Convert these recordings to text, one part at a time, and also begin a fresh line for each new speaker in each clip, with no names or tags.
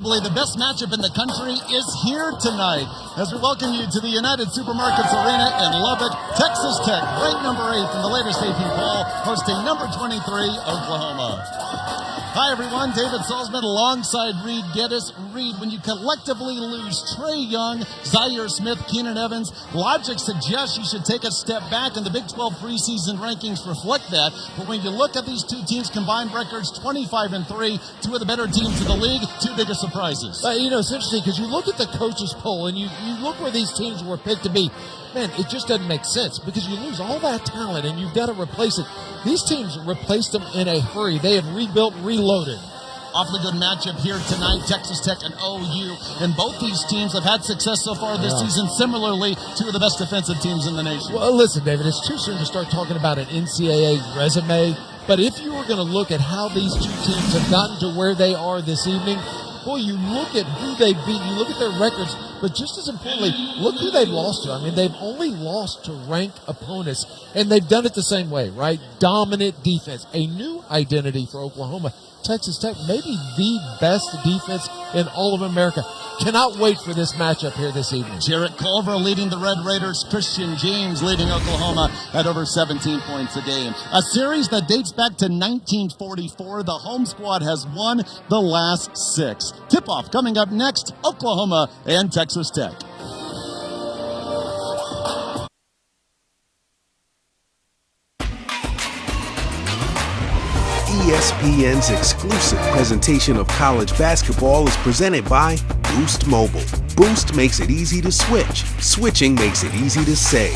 The best matchup in the country is here tonight as we welcome you to the United Supermarkets Arena in Lubbock. Texas Tech, ranked number 8 in the latest AP poll, hosting number 23, Oklahoma. Hi, everyone. David Salzman alongside Reed Geddes. Reed, when you collectively lose Trae Young, Zaire Smith, Keenan Evans, logic suggests you should take a step back, and the Big 12 preseason rankings reflect that. But when you look at these two teams' combined records, 25-3, two of the better teams in the league, two bigger surprises.
It's interesting because you look at the coaches poll and you look where these teams were picked to be. Man, it just doesn't make sense because you lose all that talent and you've got to replace it. These teams replaced them in a hurry. They have rebuilt, reloaded.
Awfully good matchup here tonight, Texas Tech and OU. And both these teams have had success so far this season. Similarly, two of the best defensive teams in the nation.
Well, listen, David, it's too soon to start talking about an NCAA resume. But if you were going to look at how these two teams have gotten to where they are this evening, boy, you look at who they beat, you look at their records, but just as importantly, look who they've lost to. I mean, they've only lost to ranked opponents, and they've done it the same way, right? Dominant defense, a new identity for Oklahoma. Texas Tech, maybe the best defense in all of America. Cannot wait for this matchup here this evening.
Jarrett Culver leading the Red Raiders. Christian James leading Oklahoma at over 17 points a game. A series that dates back to 1944. The home squad has won the last 6. Tip-off coming up next, Oklahoma and Texas Tech.
ESPN's exclusive presentation of college basketball is presented by Boost Mobile. Boost makes it easy to switch. Switching makes it easy to save.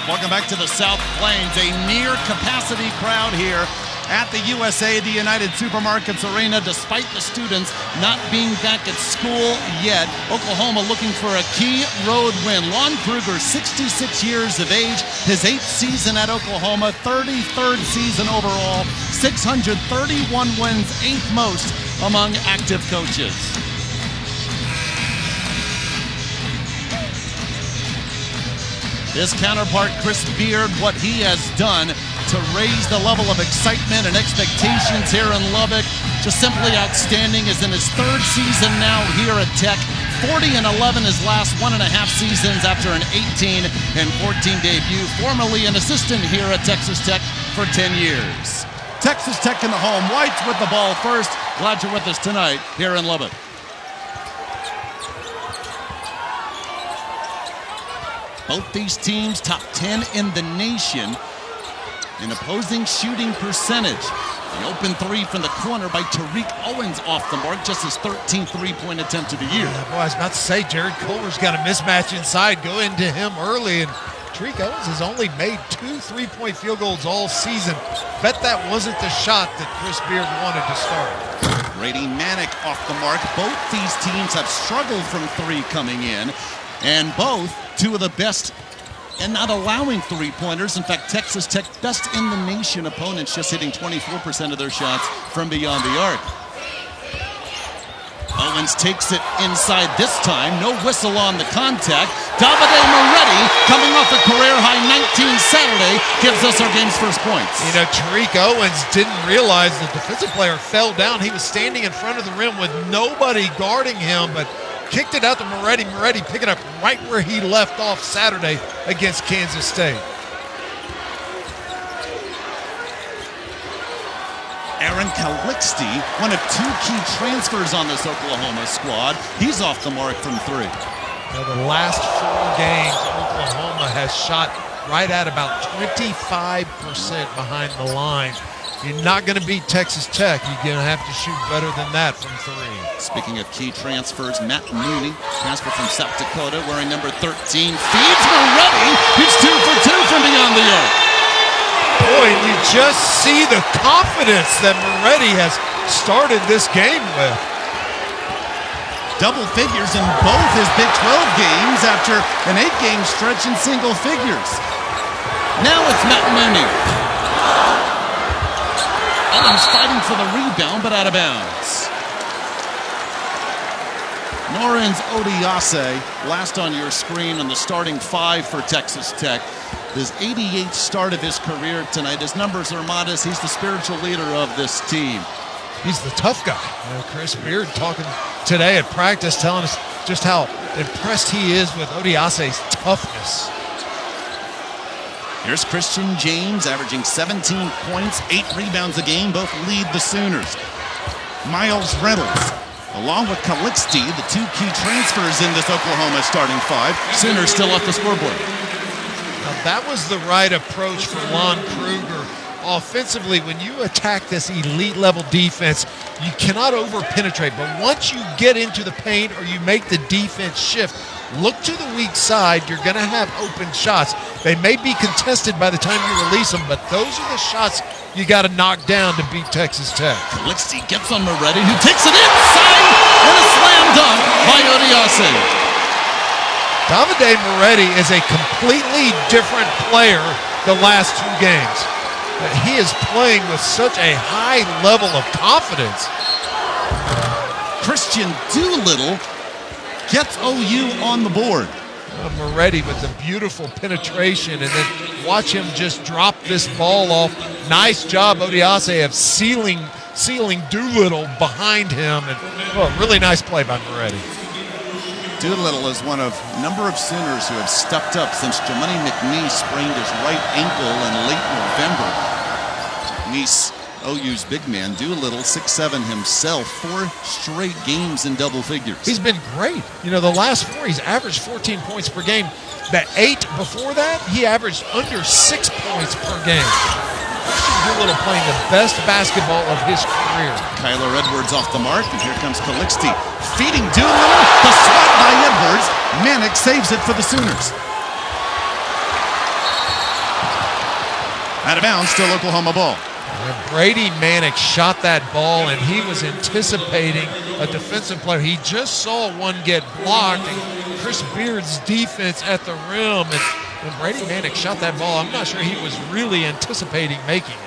Welcome back to the South Plains. A near capacity crowd here at the USA, the United Supermarkets Arena, despite the students not being back at school yet. Oklahoma looking for a key road win. Lon Kruger, 66 years of age, his 8th season at Oklahoma, 33rd season overall, 631 wins, 8th most among active coaches. His counterpart, Chris Beard, what he has done to raise the level of excitement and expectations here in Lubbock, just simply outstanding. Is in his 3rd season now here at Tech. 40-11 his last 1.5 seasons after an 18-14 debut. Formerly an assistant here at Texas Tech for 10 years. Texas Tech in the home. Whites with the ball first. Glad you're with us tonight here in Lubbock. Both these teams top 10 in the nation in opposing shooting percentage. The open 3 from the corner by Tariq Owens off the mark, just his 13th three-point attempt of the year.
Yeah, boy, I was about to say, Jared Culver's got a mismatch inside. Go into him early, and Tariq Owens has only made 2 3-point field goals all season. Bet that wasn't the shot that Chris Beard wanted to start.
Grady Manick off the mark. Both these teams have struggled from 3 coming in, and both two of the best and not allowing three-pointers. In fact, Texas Tech, best in the nation opponents, just hitting 24% of their shots from beyond the arc. Owens takes it inside this time. No whistle on the contact. Davide Moretti, coming off a career-high 19 Saturday, gives us our game's first points.
You know, Tariq Owens didn't realize the defensive player fell down. He was standing in front of the rim with nobody guarding him, but kicked it out to Moretti. Moretti picking up right where he left off Saturday against Kansas State.
Aaron Calixte, one of 2 key transfers on this Oklahoma squad. He's off the mark from 3.
Now, the last 4 games, Oklahoma has shot right at about 25% behind the line. You're not going to beat Texas Tech. You're going to have to shoot better than that from 3.
Speaking of key transfers, Matt Mooney, transfer from South Dakota, wearing number 13, feeds Moretti. He's 2 for 2 from beyond the arc.
Boy, you just see the confidence that Moretti has started this game with.
Double figures in both his Big 12 games after an 8-game stretch in single figures. Now it's Matt Mooney. Owens fighting for the rebound, but out of bounds. Norins Odiase, last on your screen on the starting 5 for Texas Tech. His 88th start of his career tonight. His numbers are modest. He's the spiritual leader of this team.
he's the tough guy. Chris Beard talking today at practice, telling us just how impressed he is with Odiase's toughness.
Here's Christian James averaging 17 points, 8 rebounds a game. Both lead the Sooners. Miles Reynolds, along with Calixte, the 2 key transfers in this Oklahoma starting 5. Sooners still off the scoreboard.
Now that was the right approach for Lon Kruger. Offensively, when you attack this elite level defense, you cannot over-penetrate. But once you get into the paint or you make the defense shift, look to the weak side, you're going to have open shots. They may be contested by the time you release them, but those are the shots you got to knock down to beat Texas Tech.
Calixte gets on Moretti, who takes it inside, and a slam dunk by Odiase.
Davide Moretti is a completely different player the last 2 games. He is playing with such a high level of confidence.
Christian Doolittle gets OU on the board.
Moretti with the beautiful penetration, and then watch him just drop this ball off. Nice job, Odiase, of sealing Doolittle behind him, and really nice play by Moretti.
Doolittle is one of a number of Sooners who have stepped up since Jemani McNeese sprained his right ankle in late November. McNeese, OU's big man. Doolittle, 6'7" himself, 4 straight games in double figures.
He's been great. The last 4, he's averaged 14 points per game. The 8 before that, he averaged under 6 points per game. Doolittle playing the best basketball of his career.
Kyler Edwards off the mark, and here comes Calixte. Feeding Doolittle, the swat by Edwards. Manick saves it for the Sooners. Out of bounds, still Oklahoma ball.
And Brady Manick shot that ball, and he was anticipating a defensive player. He just saw one get blocked, and Chris Beard's defense at the rim, and when Brady Manick shot that ball, I'm not sure he was really anticipating making it.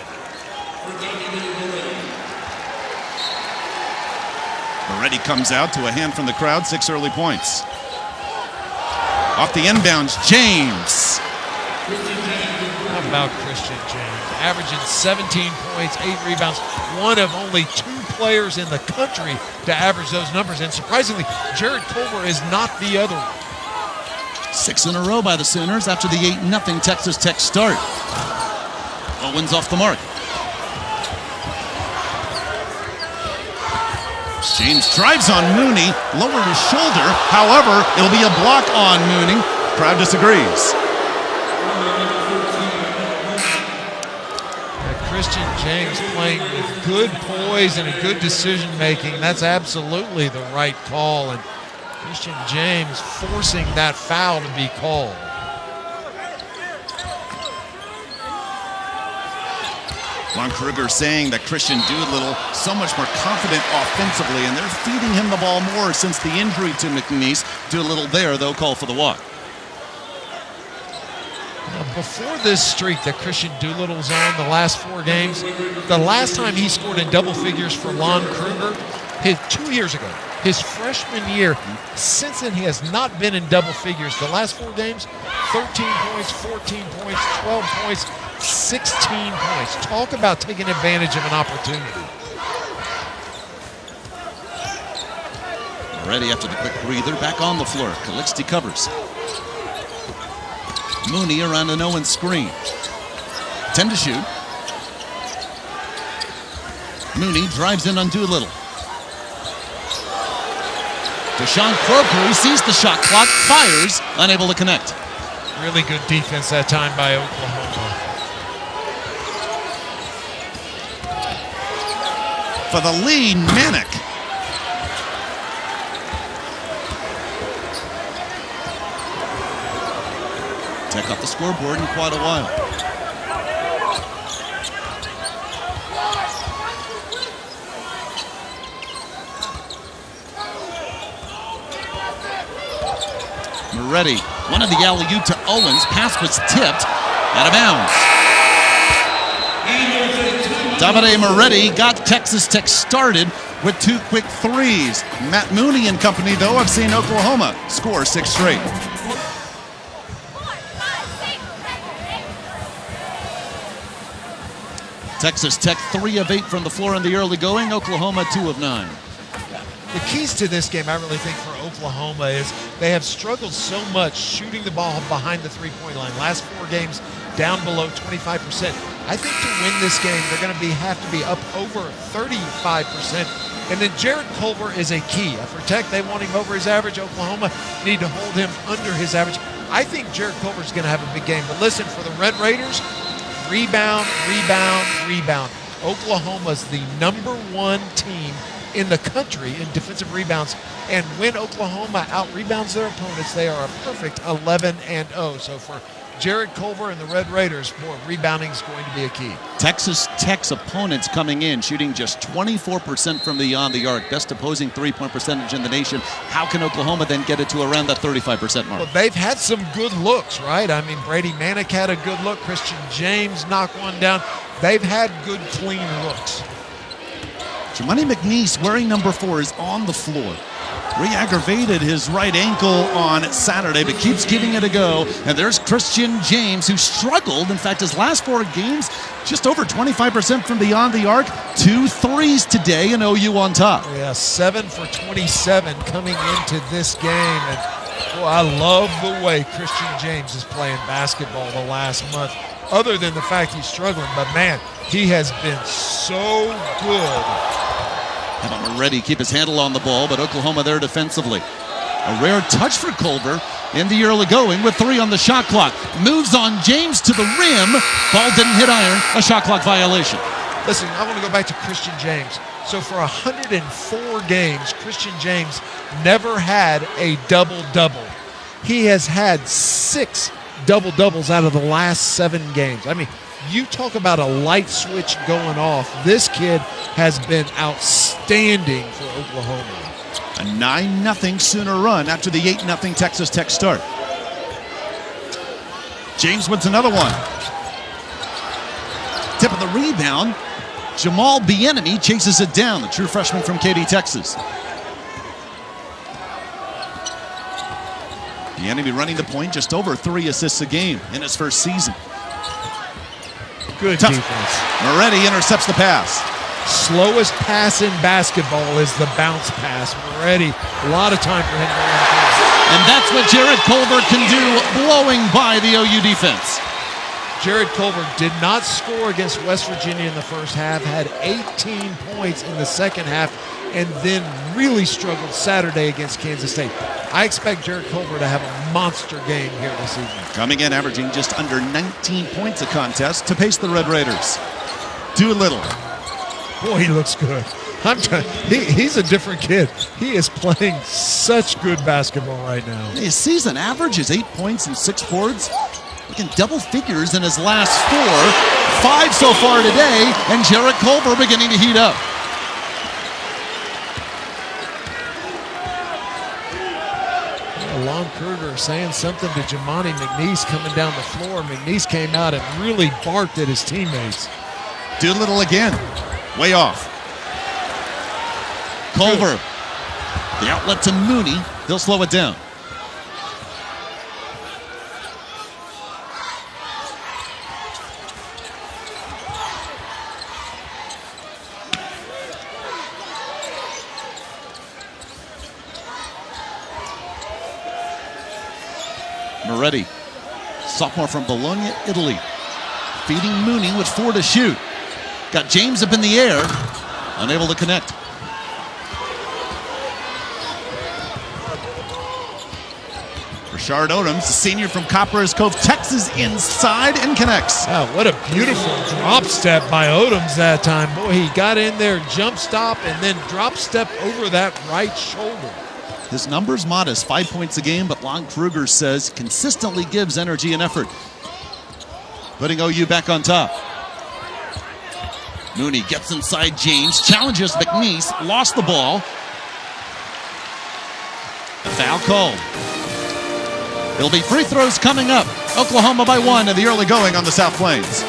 Moretti comes out to a hand from the crowd, 6 early points. Off the inbounds, James.
How about Christian James? Averaging 17 points, 8 rebounds, one of only 2 players in the country to average those numbers. And surprisingly, Jared Culver is not the other one.
6 in a row by the Sooners after the 8-0 Texas Tech start. Owens off the mark. James drives on Mooney, lowered his shoulder. However, it'll be a block on Mooney. Crowd disagrees.
Christian James playing with good poise and a good decision making. That's absolutely the right call. And Christian James forcing that foul to be called.
Lon Kruger saying that Christian Doolittle so much more confident offensively, and they're feeding him the ball more since the injury to McNeese. Doolittle there, though, call for the walk.
Before this streak that Christian Doolittle's on, the last 4 games, the last time he scored in double figures for Lon Kruger, 2 years ago, his freshman year. Since then, he has not been in double figures. The last 4 games, 13 points, 14 points, 12 points, 16 points. Talk about taking advantage of an opportunity.
Ready after the quick breather, back on the floor. Calixte covers. Mooney around an Owens screen. 10 to shoot. Mooney drives in on Doolittle. Deshaun Croker sees the shot clock, fires, unable to connect.
Really good defense that time by Oklahoma.
For the lead, Manick. Tech off the scoreboard in quite a while. Moretti, one of the alley-oop to Owens. Pass was tipped, out of bounds. Davide Moretti got Texas Tech started with 2 quick threes. Matt Mooney and company, though, have seen Oklahoma score 6 straight. Texas Tech 3 of 8 from the floor in the early going. Oklahoma 2 of 9.
The keys to this game, I really think, for Oklahoma is they have struggled so much shooting the ball behind the three-point line. Last 4 games down below 25%. I think to win this game, they're going to have to be up over 35%. And then Jared Culver is a key. For Tech, they want him over his average. Oklahoma need to hold him under his average. I think Jared Culver is going to have a big game. But listen, for the Red Raiders, rebound, rebound, rebound. Oklahoma's the #1 team in the country in defensive rebounds, and when Oklahoma out-rebounds their opponents, they are a perfect 11-0. So for Jared Culver and the Red Raiders, boy, rebounding is going to be a key.
Texas Tech's opponents coming in shooting just 24% from beyond the arc, best opposing three-point percentage in the nation. How can Oklahoma then get it to around that 35% mark?
Well, they've had some good looks, right? I mean, Brady Manick had a good look. Christian James knocked one down. They've had good, clean looks.
Jamani McNeese, wearing number 4, is on the floor. Re-aggravated his right ankle on Saturday, but keeps giving it a go. And there's Christian James, who struggled. In fact, his last 4 games, just over 25% from beyond the arc. 2 threes today, and OU on top.
Yeah, 7 for 27 coming into this game. And boy, I love the way Christian James is playing basketball the last month. Other than the fact he's struggling, but man, he has been so good.
Ready, keep his handle on the ball, but Oklahoma there defensively. A rare touch for Culver in the early going with 3 on the shot clock. Moves on James to the rim. Ball didn't hit iron. A shot clock violation.
Listen, I want to go back to Christian James. So for 104 games, Christian James never had a double-double. He has had 6 double-doubles out of the last 7 games. I mean, you talk about a light switch going off. This kid has been outstanding for Oklahoma.
A 9-0 Sooner run after the 8-0 Texas Tech start. James wins another one. Tip of the rebound. Jamal Bieniemy chases it down, the true freshman from Katy, Texas. Bieniemy running the point, just over 3 assists a game in his first season.
Good
Tough
defense.
Moretti intercepts the pass.
Slowest pass in basketball is the bounce pass. Moretti, a lot of time for him to run through.
And that's what Jared Culver can do, blowing by the OU defense.
Jared Culver did not score against West Virginia in the first half, had 18 points in the second half, and then really struggled Saturday against Kansas State. I expect Jared Culver to have a monster game here this season.
Coming in, averaging just under 19 points a contest to pace the Red Raiders. Doolittle.
Boy, he looks good. He's a different kid. He is playing such good basketball right now.
His season average is 8 points and 6 boards. Making double figures in his last 4. 5 so far today, and Jared Culver beginning to heat up.
Lon Kruger saying something to Jamani McNeese coming down the floor. McNeese came out and really barked at his teammates.
Doolittle again. Way off. Culver. The outlet to Mooney. He'll slow it down. Moretti, sophomore from Bologna, Italy. Feeding Mooney with 4 to shoot. Got James up in the air, unable to connect. Rashard Odoms, a senior from Copper's Cove, Texas, inside and connects.
Wow, what a beautiful drop step by Odoms that time. Boy, he got in there, jump stop, and then drop step over that right shoulder.
His number's modest, 5 points a game, but Lon Kruger says consistently gives energy and effort, putting OU back on top. Mooney gets inside James, challenges McNeese, lost the ball. A foul called. There'll be free throws coming up. Oklahoma by 1 in the early going on the South Plains.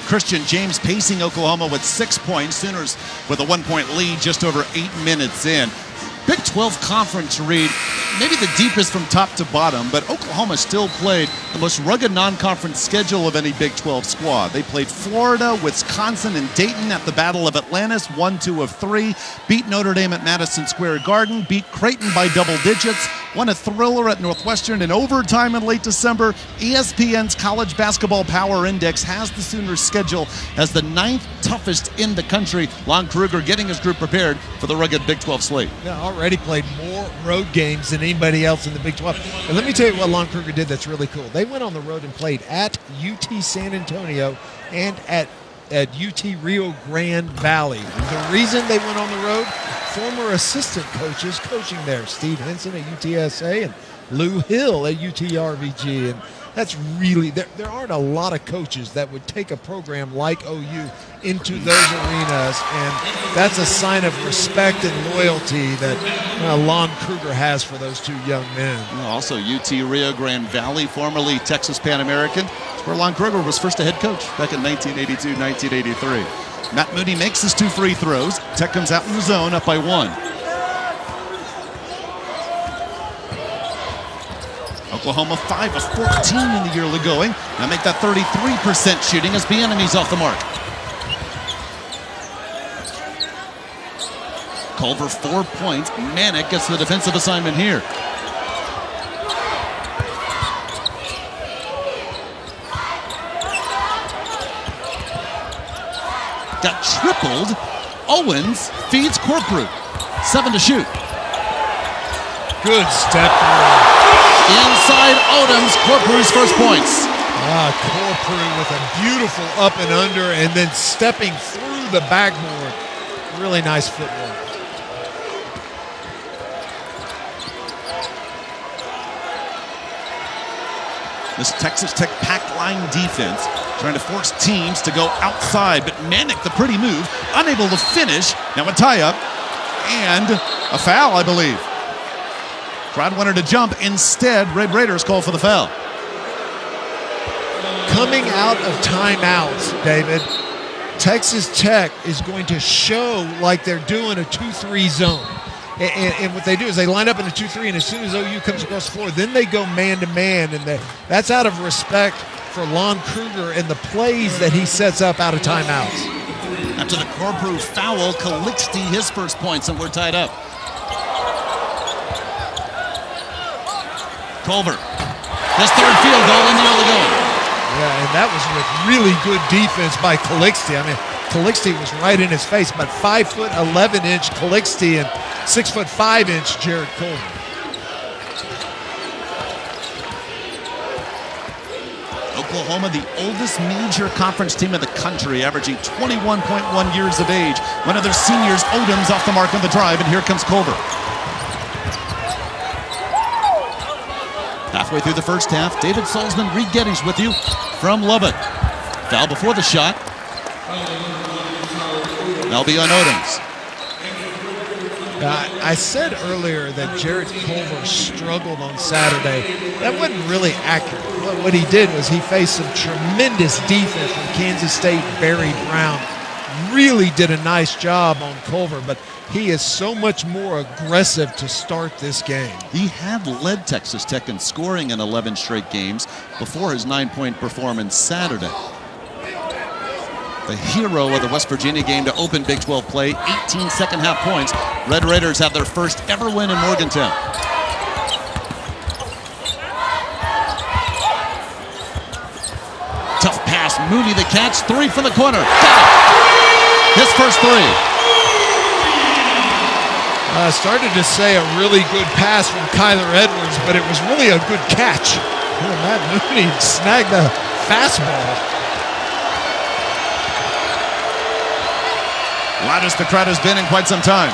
Christian James pacing Oklahoma with 6 points. Sooners with a 1-point lead just over 8 minutes in. Big 12 Conference, Reed, maybe the deepest from top to bottom, but Oklahoma still played the most rugged non-conference schedule of any Big 12 squad. They played Florida, Wisconsin, and Dayton at the Battle of Atlantis, 1-2 of 3, beat Notre Dame at Madison Square Garden, beat Creighton by double digits, won a thriller at Northwestern in overtime in late December. ESPN's College Basketball Power Index has the Sooners' schedule as the 9th toughest in the country. Lon Kruger getting his group prepared for the rugged Big 12 slate.
Yeah, already played more road games than anybody else in the Big 12. And let me tell you what Lon Kruger did that's really cool. They went on the road and played at UT San Antonio and at UT Rio Grande Valley. The reason they went on the road, former assistant coaches coaching there, Steve Henson at UTSA and Lou Hill at UTRVG. And that's really, there aren't a lot of coaches that would take a program like OU into those arenas, and that's a sign of respect and loyalty that Lon Kruger has for those two young men.
Also, UT Rio Grande Valley, formerly Texas Pan American, where Lon Kruger was first a head coach back in 1982, 1983. Matt Mooney makes his 2 free throws. Tech comes out in the zone, up by 1. Oklahoma 5 of 14 in the yearly going. Now make that 33% shooting as Bieniemy's off the mark. Culver 4 points. Manick gets the defensive assignment here. Got tripled. Owens feeds Corprew. 7 to shoot.
Good step through.
Inside Odoms, Corprew's first points.
Corprew with a beautiful up and under and then stepping through the backboard. Really nice footwork.
This Texas Tech pack line defense trying to force teams to go outside, but Manick, the pretty move, unable to finish. Now a tie-up and a foul, I believe. Crowd wanted to jump. Instead, Red Raiders call for the foul.
Coming out of timeouts, David, Texas Tech is going to show like they're doing a 2-3 zone. And what they do is they line up in a 2-3, and as soon as OU comes across the floor, then they go man-to-man. And that's out of respect for Lon Kruger and the plays that he sets up out of timeouts.
After the Corprew foul, Calixte his first points, and we're tied up. Culver, his 3rd field goal in the early going.
Yeah, and that was with really good defense by Calixte. I mean, Calixte was right in his face, but 5'11" Calixte and 6'5" Jared Culver.
Oklahoma, the oldest major conference team in the country, averaging 21.1 years of age. One of their seniors, Odoms, off the mark on the drive, and here comes Culver. Halfway through the first half, David Salzman, Reed Gettys with you from Lubbock. Foul before the shot. That'll be on Odoms.
I said earlier that Jared Culver struggled on Saturday. That wasn't really accurate. What he did was he faced some tremendous defense from Kansas State. Barry Brown really did a nice job on Culver, but he is so much more aggressive to start this game.
He had led Texas Tech in scoring in 11 straight games before his 9-point performance Saturday. The hero of the West Virginia game to open Big 12 play, 18 second-half points. Red Raiders have their first ever win in Morgantown. Tough pass, Mooney the catch, 3 from the corner. Got it! His first 3.
Started to say a really good pass from Kyler Edwards, but it was really a good catch. Matt Mooney snagged the fastball.
Loudest the crowd has been in quite some time.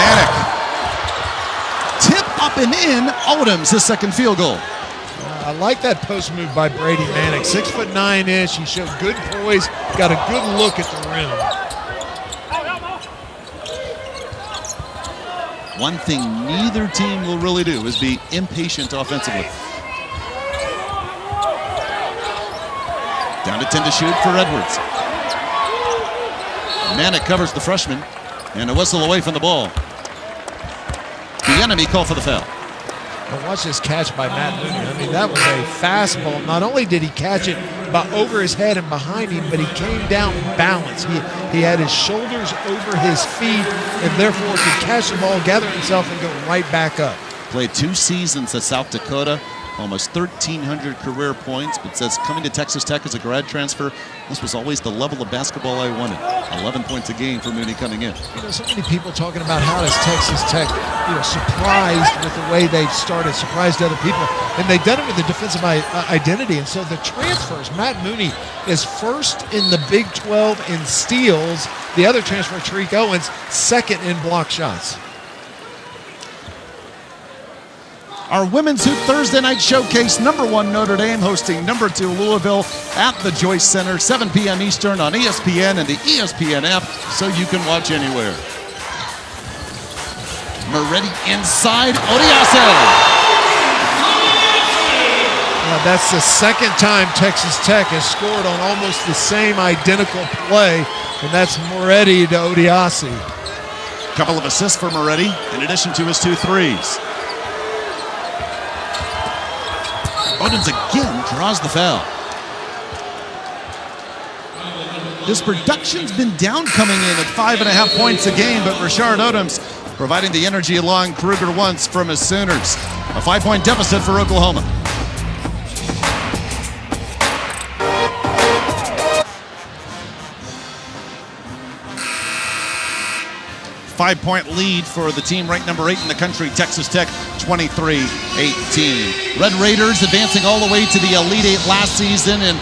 Manick. Tip up and in. Odoms, his second field goal.
I like that post move by Brady Manick. 6'9". He showed good poise, got a good look at the rim.
One thing neither team will really do is be impatient offensively. Down to 10 to shoot for Edwards. Manick covers the freshman, and a whistle away from the ball. The enemy call for the foul.
Well, watch this catch by Matt Mooney. I mean, that was a fastball. Not only did he catch it over his head and behind him, but he came down balanced. He had his shoulders over his feet and therefore could catch the ball, gather himself, and go right back up.
Played 2 seasons at South Dakota, almost 1,300 career points, but says coming to Texas Tech as a grad transfer, this was always the level of basketball I wanted. 11 points a game for Mooney coming in.
You know, so many people talking about how is Texas Tech, surprised with the way they've started, surprised other people, and they've done it with the defensive identity. And so the transfers, Matt Mooney is first in the Big 12 in steals. The other transfer, Tariq Owens, second in block shots.
Our Women's Hoop Thursday Night Showcase, #1 Notre Dame hosting #2 Louisville at the Joyce Center, 7 p.m. Eastern on ESPN and the ESPN app, so you can watch anywhere. Moretti inside, Odiase.
That's the second time Texas Tech has scored on almost the same identical play, and that's Moretti to Odiase.
Couple of assists for Moretti, in addition to his 2 threes. Odens again draws the foul. His production's been down coming in at 5.5 points a game, but Rashard Odoms providing the energy along Kruger once from his Sooners. A 5-point deficit for Oklahoma. Five-point lead for the team ranked #8 in the country, Texas Tech, 23-18. Red Raiders advancing all the way to the Elite Eight last season, and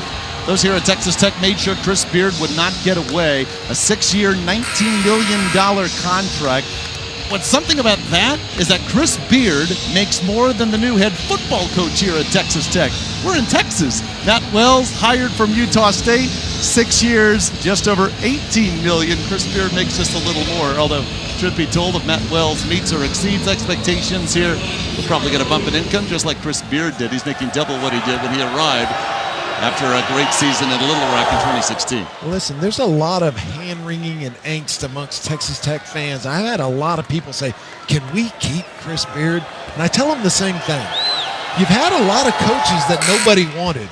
those here at Texas Tech made sure Chris Beard would not get away. A 6-year, $19 million contract. What's something about that is that Chris Beard makes more than the new head football coach here at Texas Tech. We're in Texas. Matt Wells, hired from Utah State, 6 years, just over $18 million. Chris Beard makes just a little more, although truth be told, if Matt Wells meets or exceeds expectations here, we'll probably get a bump in income just like Chris Beard did. He's making double what he did when he arrived after a great season in Little Rock in 2016.
Listen, there's a lot of hand-wringing and angst amongst Texas Tech fans. I've had a lot of people say, can we keep Chris Beard? And I tell them the same thing. You've had a lot of coaches that nobody wanted,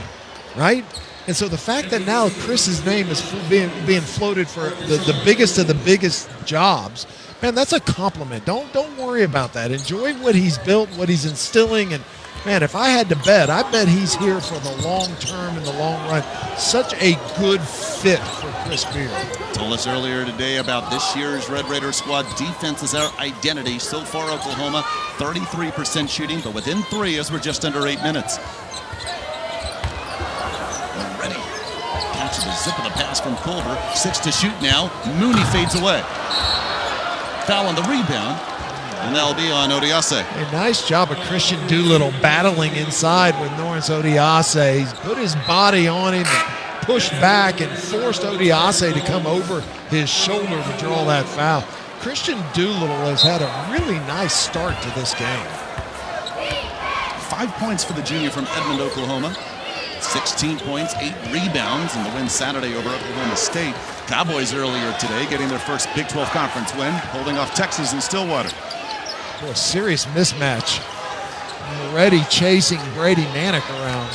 right? And so the fact that now Chris's name is being floated for the biggest of the biggest jobs, man, that's a compliment. Don't worry about that. Enjoy what he's built, what he's instilling, and man, if I had to bet, I bet he's here for the long term and the long run. Such a good fit for Chris Beard.
Told us earlier today about this year's Red Raider squad. Defense is our identity. So far, Oklahoma, 33% shooting, but within 3 as we're just under 8 minutes. Already catches the zip of the pass from Culver. 6 to shoot now. Mooney fades away. Foul on the rebound. And that'll be on Odiase.
A nice job of Christian Doolittle battling inside with Norris Odiase. He's put his body on him and pushed back and forced Odiase to come over his shoulder to draw that foul. Christian Doolittle has had a really nice start to this game.
5 points for the junior from Edmond, Oklahoma. 16 points, 8 rebounds in the win Saturday over Oklahoma State. Cowboys earlier today getting their first Big 12 conference win, holding off Texas in Stillwater.
Boy, serious mismatch. Already chasing Brady Manick around.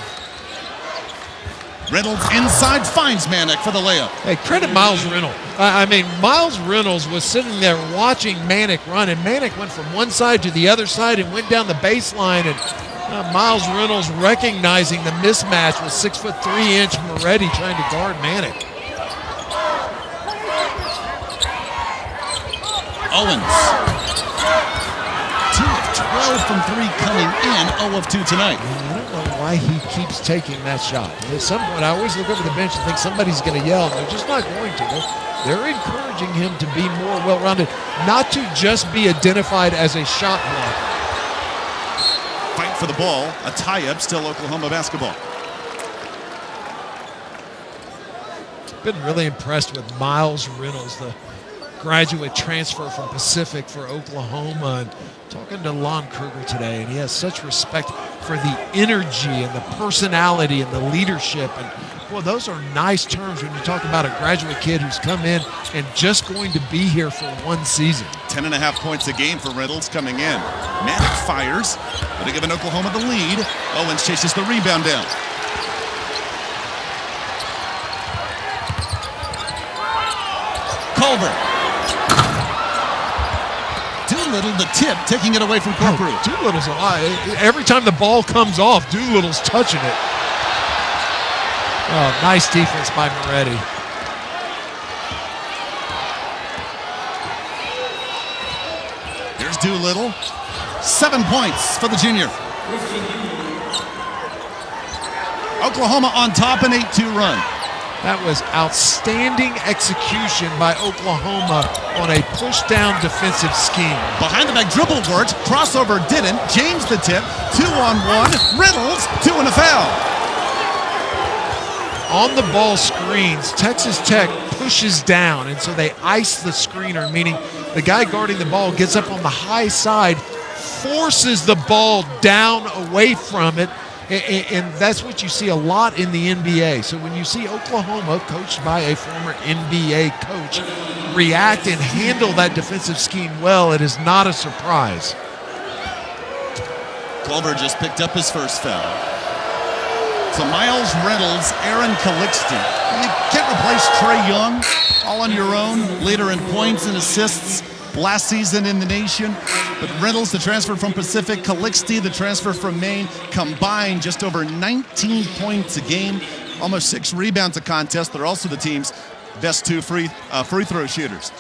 Reynolds inside finds Manick for the layup.
Hey, credit Miles Reynolds. I mean, Miles Reynolds was sitting there watching Manick run, and Manick went from one side to the other side and went down the baseline, and Miles Reynolds recognizing the mismatch with 6'3" Moretti trying to guard Manick.
Owens. 2 of 12 from 3 coming in, 0 of 2 tonight.
I don't know why he keeps taking that shot. At some point, I always look over the bench and think somebody's going to yell, and they're just not going to. They're encouraging him to be more well-rounded, not to just be identified as a shot blocker.
Fight for the ball, a tie-up, still Oklahoma basketball.
Been really impressed with Miles Reynolds, the graduate transfer from Pacific for Oklahoma, and talking to Lon Kruger today, and he has such respect for the energy and the personality and the leadership, and Well, those are nice terms when you talk about a graduate kid who's come in and just going to be here for one season.
10.5 points a game for Reynolds coming in. Maddox fires, but they're giving Oklahoma the lead. Owens chases the rebound down. Culver. Doolittle, the tip, taking it away from Corcoran.
Doolittle's a lot. Every time the ball comes off, Doolittle's touching it. Oh, nice defense by Moretti.
Here's Doolittle. 7 points for the junior. Oklahoma on top, an 8-2 run.
That was outstanding execution by Oklahoma on a push-down defensive scheme.
Behind the back dribble worked, crossover didn't. James the tip, 2-on-1. Reynolds, 2 and a foul.
On the ball screens, Texas Tech pushes down, and so they ice the screener, meaning the guy guarding the ball gets up on the high side, forces the ball down away from it, and that's what you see a lot in the NBA. So when you see Oklahoma, coached by a former NBA coach, react and handle that defensive scheme well, it is not a surprise.
Culver just picked up his first foul. So Miles Reynolds, Aaron Calixte. You can't replace Trae Young, all on your own, leader in points and assists last season in the nation. But Reynolds, the transfer from Pacific, Calixte, the transfer from Maine, combined just over 19 points a game, almost 6 rebounds a contest. They're also the team's best 2 free throw shooters.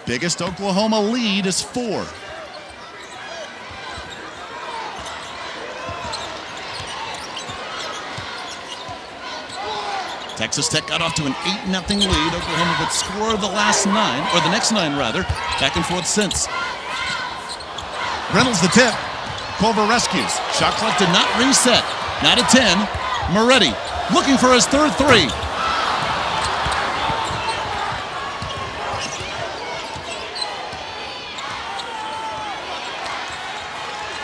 Biggest Oklahoma lead is 4. Texas Tech got off to an 8-0 lead. Oklahoma would score the last 9, or the next 9 rather, back and forth since. Reynolds the tip. Culver rescues. Shot clock did not reset. Not at 10. Moretti looking for his third 3.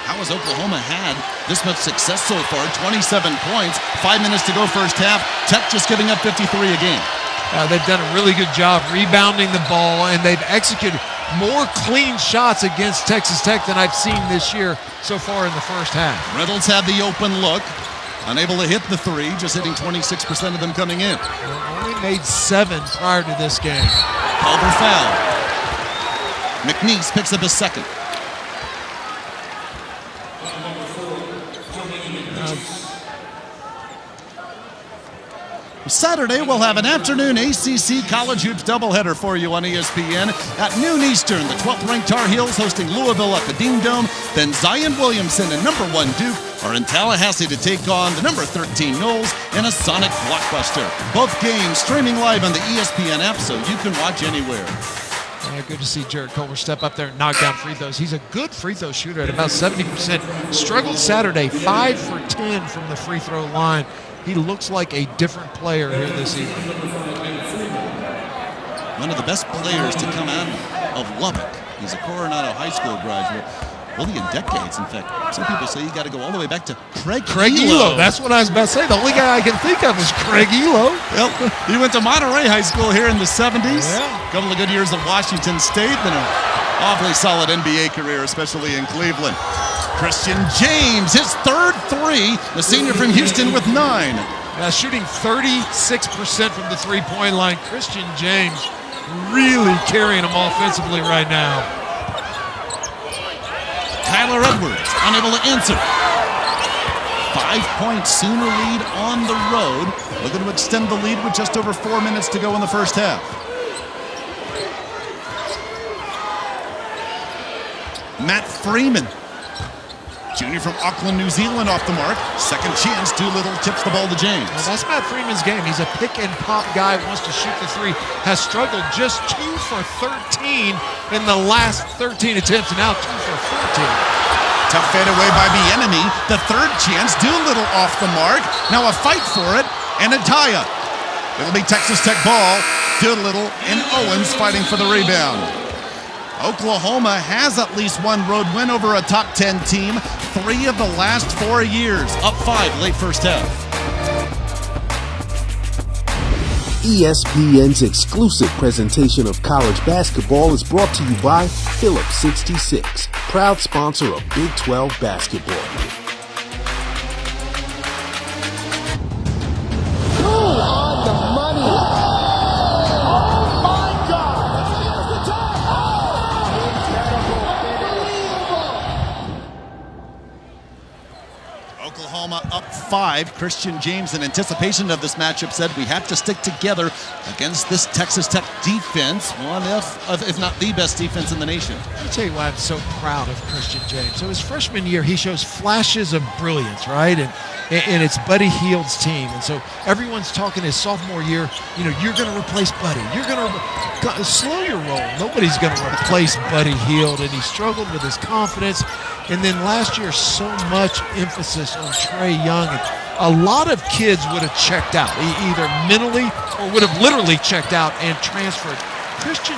How has Oklahoma had this much success so far? 27 points, 5 minutes to go first half. Tech just giving up 53 a game.
They've done a really good job rebounding the ball, and they've executed more clean shots against Texas Tech than I've seen this year so far in the first half.
Reynolds had the open look, unable to hit the 3, just hitting 26% of them coming in.
Only made 7 prior to this game.
Culver foul. McNeese picks up his second. Saturday, we'll have an afternoon ACC College Hoops doubleheader for you on ESPN. At noon Eastern, the 12th-ranked Tar Heels hosting Louisville at the Dean Dome. Then Zion Williamson and number 1 Duke are in Tallahassee to take on the number 13 Knowles in a Sonic blockbuster. Both games streaming live on the ESPN app, so you can watch anywhere.
Yeah, good to see Jared Culver step up there and knock down free throws. He's a good free throw shooter at about 70%. Struggled Saturday, 5 for 10 from the free throw line. He looks like a different player here this evening.
One of the best players to come out of Lubbock. He's a Coronado High School graduate. Really in decades, in fact. Some people say you got to go all the way back to Craig Elo.
That's what I was about to say. The only guy I can think of is Craig Elo.
Well, he went to Monterey High School here in the 70s.
Yeah.
A couple of good years at Washington State. Then an awfully solid NBA career, especially in Cleveland. Christian James, his third 3. The senior from Houston with 9.
Shooting 36% from the three-point line. Christian James really carrying them offensively right now.
Kyler Edwards unable to answer. 5-point Sooner lead on the road. Looking to extend the lead with just over 4 minutes to go in the first half. Matt Freeman, junior from Auckland, New Zealand, off the mark. Second chance, Doolittle tips the ball to James.
Well, that's Matt Freeman's game. He's a pick-and-pop guy, wants to shoot the 3. Has struggled just 2 for 13 in the last 13 attempts, and now 2 for 14.
Tough fadeaway by Bieniemy. The third chance, Doolittle off the mark. Now a fight for it, and a tie-up. It'll be Texas Tech ball. Doolittle and Owens fighting for the rebound. Oklahoma has at least one road win over a top 10 team. 3 of the last 4 years. Up 5 late first half.
ESPN's exclusive presentation of college basketball is brought to you by Phillips 66, proud sponsor of Big 12 basketball.
On the money. Oh my God!
Oklahoma up 5. Christian James, in anticipation of this matchup, said we have to stick together against this Texas Tech defense, one if not the best defense in the nation.
I'll tell you why I'm so proud of Christian James. So his freshman year, he shows flashes of brilliance, right? And it's Buddy Hield's team. And so everyone's talking his sophomore year, you're going to replace Buddy. You're going to slow your roll. Nobody's going to replace Buddy Hield. And he struggled with his confidence. And then last year, so much emphasis on Trey Young. And a lot of kids would have checked out, either mentally or would have literally checked out and transferred. Christian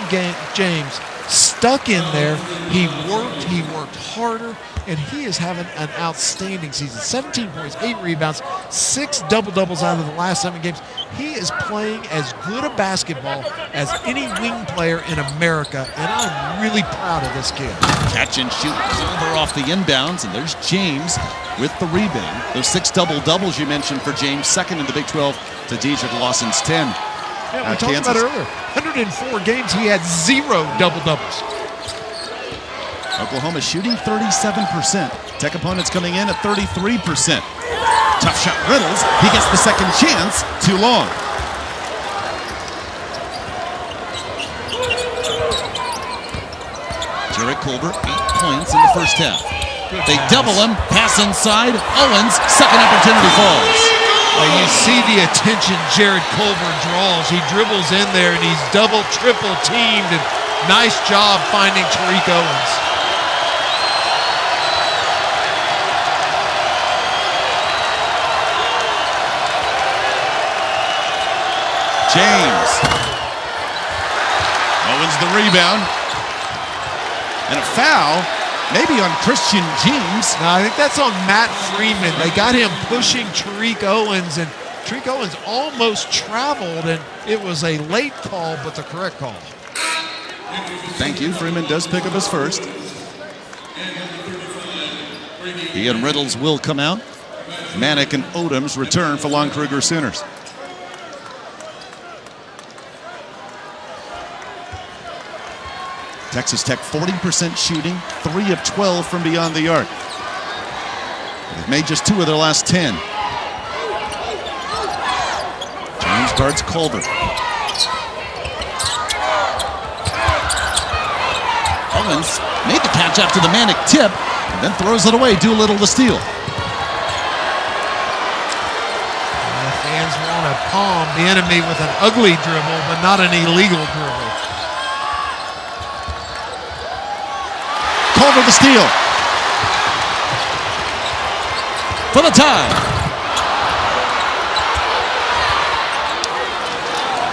James stuck in there. He worked harder, and he is having an outstanding season. 17 points, 8 rebounds, 6 double-doubles out of the last 7 games. He is playing as good a basketball as any wing player in America, and I'm really proud of this kid.
Catch and shoot Silver off the inbounds, and there's James with the rebound. Those 6 double-doubles you mentioned for James, second in the Big 12 to Dedrick Lawson's 10.
Yeah, we talked about it earlier. 104 games, he had 0 double-doubles.
Oklahoma shooting 37%. Tech opponents coming in at 33%. Tough shot, Riddles. He gets the second chance. Too long. Jarrett Culver, 8 points in the first half. They double him. Pass inside. Owens, second opportunity falls.
You see the attention Jarrett Culver draws. He dribbles in there, and he's double, triple teamed. And nice job finding Tariq Owens.
James. Owens the rebound. And a foul, maybe on Christian James.
No, I think that's on Matt Freeman. They got him pushing Tariq Owens, and Tariq Owens almost traveled, and it was a late call, but the correct call.
Thank you. Freeman does pick up his first. He and Riddles will come out. Manick and Odoms return for Lon Kruger Sooners. Texas Tech 40% shooting, 3 of 12 from beyond the arc. They've made just 2 of their last 10. James guards Culver. Owens made the catch after the Manick tip, and then throws it away. Doolittle to steal.
Fans want to palm the enemy with an ugly dribble, but not an illegal dribble.
Culver the steal. For the tie.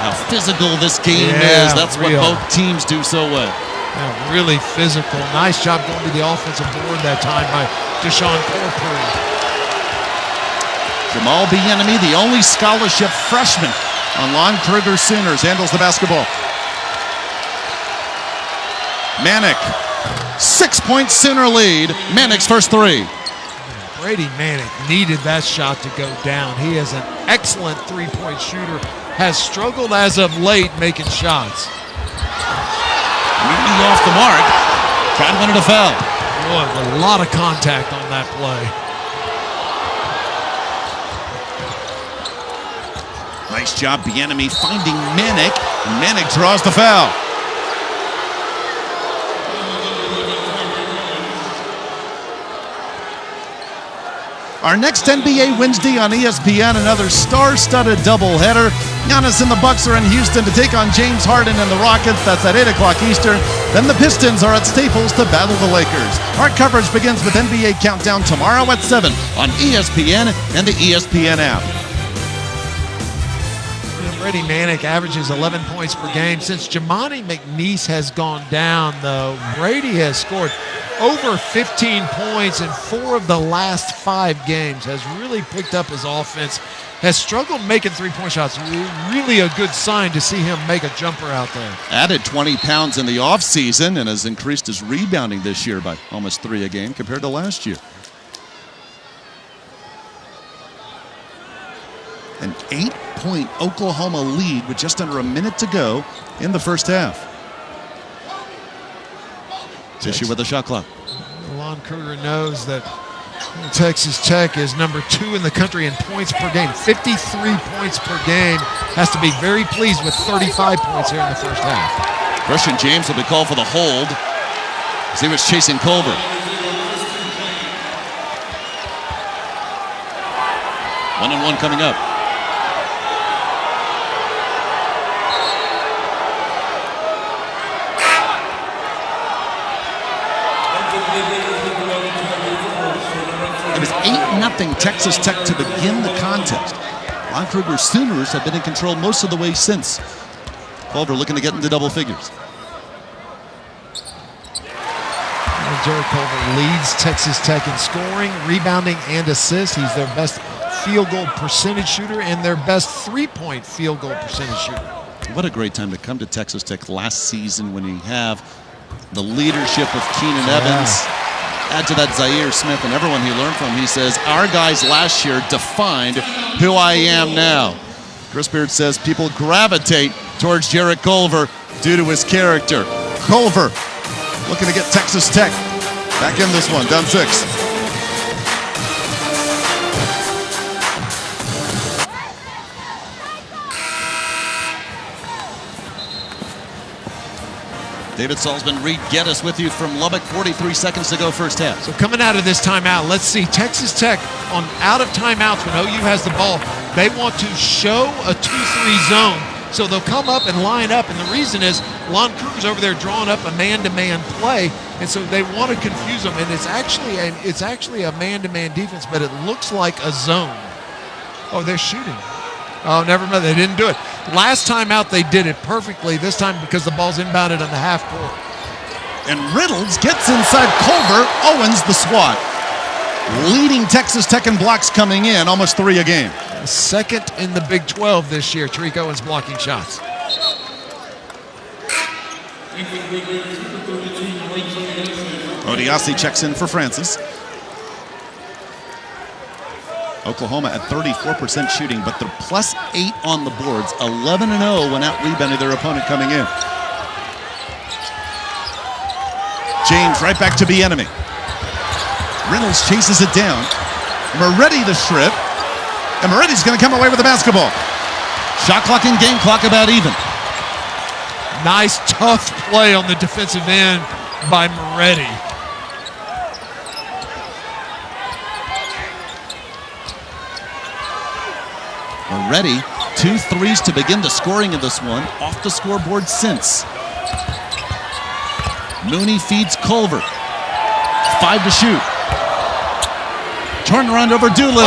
How physical this game is. That's what both teams do so well.
Yeah, really physical. Nice job going to the offensive board that time by Deshaun Corpore.
Jamal Bieniemy, the only scholarship freshman on Lon Kruger Sooners, handles the basketball. Manick. 6-point Sooner lead. Manick's first 3.
Brady Manick needed that shot to go down. He is an excellent 3-point shooter. Has struggled as of late making shots.
Maybe off the mark. Trying to win it a foul.
Boy, a lot of contact on that play.
Nice job, Bieniemy finding Manick. And Manick draws the foul. Our next NBA Wednesday on ESPN, another star-studded doubleheader. Giannis and the Bucks are in Houston to take on James Harden and the Rockets. That's at 8 o'clock Eastern. Then the Pistons are at Staples to battle the Lakers. Our coverage begins with NBA Countdown tomorrow at 7 on ESPN and the ESPN app.
Freddie Manick averages 11 points per game. Since Jamani McNeese has gone down, though, Brady has scored over 15 points in 4 of the last 5 games, has really picked up his offense, has struggled making three-point shots. Really a good sign to see him make a jumper out there.
Added 20 pounds in the offseason and has increased his rebounding this year by almost 3 a game compared to last year. An 8-point Oklahoma lead with just under a minute to go in the first half. Tishy with the shot clock.
Lon Kruger knows that Texas Tech is number 2 in the country in points per game. 53 points per game. Has to be very pleased with 35 points here in the first half.
Christian James will be called for the hold as he was chasing Culver. One and one coming up. It was 8-0 Texas Tech to begin the contest. Lon Kruger's Sooners have been in control most of the way since. Culver looking to get into double figures.
Jared Culver leads Texas Tech in scoring, rebounding, and assists. He's their best field goal percentage shooter and their best three-point field goal percentage shooter.
What a great time to come to Texas Tech last season when you have the leadership of Keenan Evans. Add to that Zaire Smith and everyone he learned from. He says, our guys last year defined who I am now. Chris Beard says people gravitate towards Jarrett Culver due to his character. Culver looking to get Texas Tech back in this one, down 6. David Salzman, Reed Geddes with you from Lubbock. 43 seconds to go first half.
So coming out of this timeout, let's see Texas Tech on out of timeouts when OU has the ball. They want to show a 2-3 zone. So they'll come up and line up, and the reason is Lon Kruger's over there drawing up a man-to-man play, and so they want to confuse them. And it's actually a man-to-man defense, but it looks like a zone. Oh, they're shooting. Oh, never mind. They didn't do it. Last time out, they did it perfectly. This time, because the ball's inbounded on the half court.
And Riddles gets inside Culver. Owens the swat. Leading Texas Tech in blocks coming in, almost 3 a game.
Second in the Big 12 this year. Tariq Owens blocking shots.
Odiasi checks in for Francis. Oklahoma at 34% shooting, but they're +8 on the boards. 11-0 when out rebounding their opponent coming in. James right back to Bieniemy. Reynolds chases it down. Moretti the strip. And Moretti's going to come away with the basketball. Shot clock and game clock about even.
Nice, tough play on the defensive end by Moretti.
Moretti, 2 threes to begin the scoring in this one. Off the scoreboard since. Mooney feeds Culver. 5 to shoot. Turn around over Doolittle.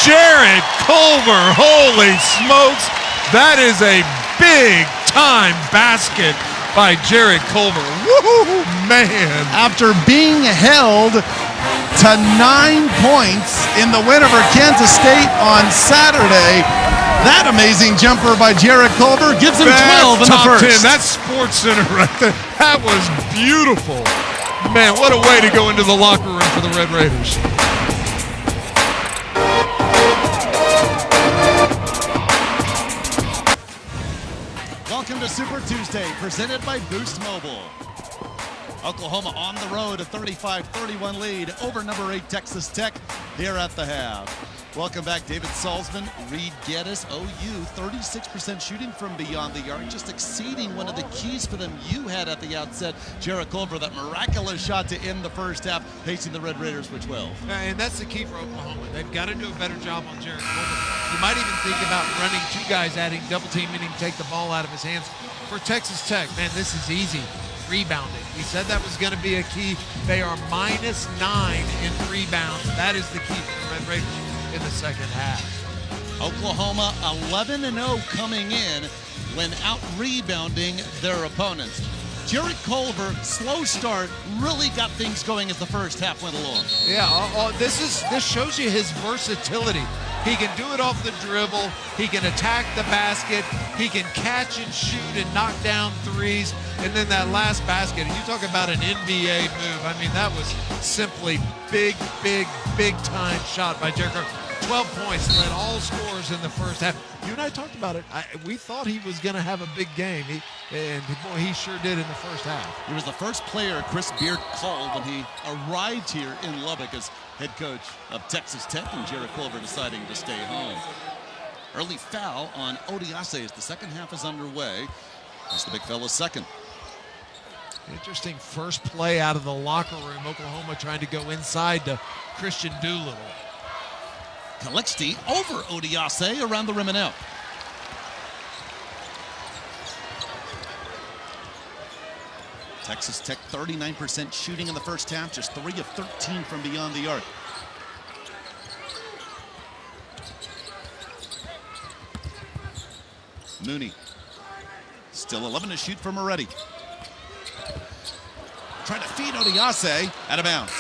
Jared Culver, holy smokes. That is a big-time basket by Jared Culver. Woo, man.
After being held to 9 points in the win over Kansas State on Saturday, that amazing jumper by Jared Culver gives him 12 in the first.
10. That's SportsCenter right there. That was beautiful. Man, what a way to go into the locker room for the Red Raiders.
Welcome to Super Tuesday, presented by Boost Mobile. Oklahoma on the road, a 35-31 lead over number 8 Texas Tech here at the half. Welcome back, David Salzman, Reed Geddes, OU, 36% shooting from beyond the arc, just exceeding one of the keys for them you had at the outset. Jared Culver, that miraculous shot to end the first half, pacing the Red Raiders for 12.
And that's the key for Oklahoma. They've got to do a better job on Jared Culver. You might even think about running 2 guys at him, double teaming him, take the ball out of his hands. For Texas Tech, man, this is easy. Rebounding. We said that was going to be a key. They are -9 in rebounds. That is the key for the Red Raiders. in the second half.
Oklahoma 11-0 coming in when out-rebounding their opponents. Jared Culver, slow start, really got things going as the first half went along.
Yeah, this shows you his versatility. He can do it off the dribble. He can attack the basket. He can catch and shoot and knock down threes. And then that last basket, you talk about an NBA move. I mean, that was simply big time shot by Jared Culver. 12 points, led all scorers in the first half. You and I talked about it. We thought he was going to have a big game, and boy, he sure did in the first half.
He was the first player Chris Beard called when he arrived here in Lubbock as head coach of Texas Tech, and Jared Culver deciding to stay home. Early foul on Odiase as the second half is underway. That's the big fella's second.
Interesting first play out of the locker room. Oklahoma trying to go inside to Christian Doolittle.
Calixte over Odiase around the rim and out. Texas Tech 39% shooting in the first half, just 3 of 13 from beyond the arc. Mooney, still 11 to shoot for Moretti. Trying to feed Odiase, out of bounds.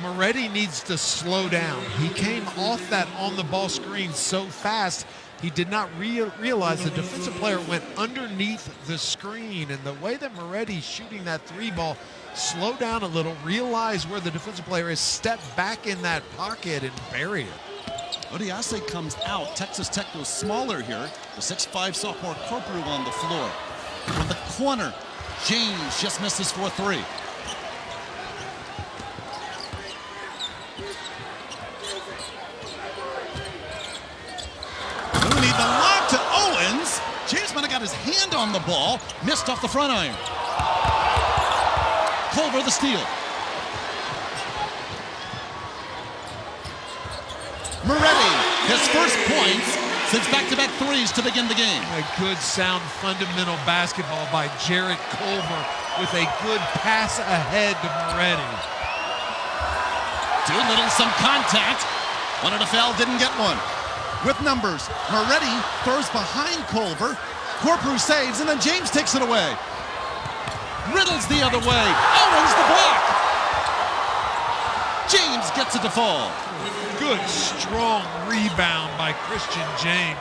Moretti needs to slow down. He came off that on-the-ball screen so fast, he did not realize the defensive player went underneath the screen. And the way that Moretti's shooting that three ball, slow down a little, realize where the defensive player is, step back in that pocket and bury it.
Odiase comes out. Texas Tech goes smaller here. The 6'5" sophomore Corporal on the floor. From the corner, James just misses for 3. Mooney, the lob to Owens. James might have got his hand on the ball. Missed off the front iron. Culver the steal. Moretti, his first points since back-to-back threes to begin the game.
A good, sound, fundamental basketball by Jared Culver with a good pass ahead to Moretti.
Doolittle, some contact. Wanted a foul, didn't get one. With numbers, Moretti throws behind Culver. Corprew saves, and then James takes it away. Riddles the other way. Owens the block. James gets it to fall.
Good, strong rebound by Christian James.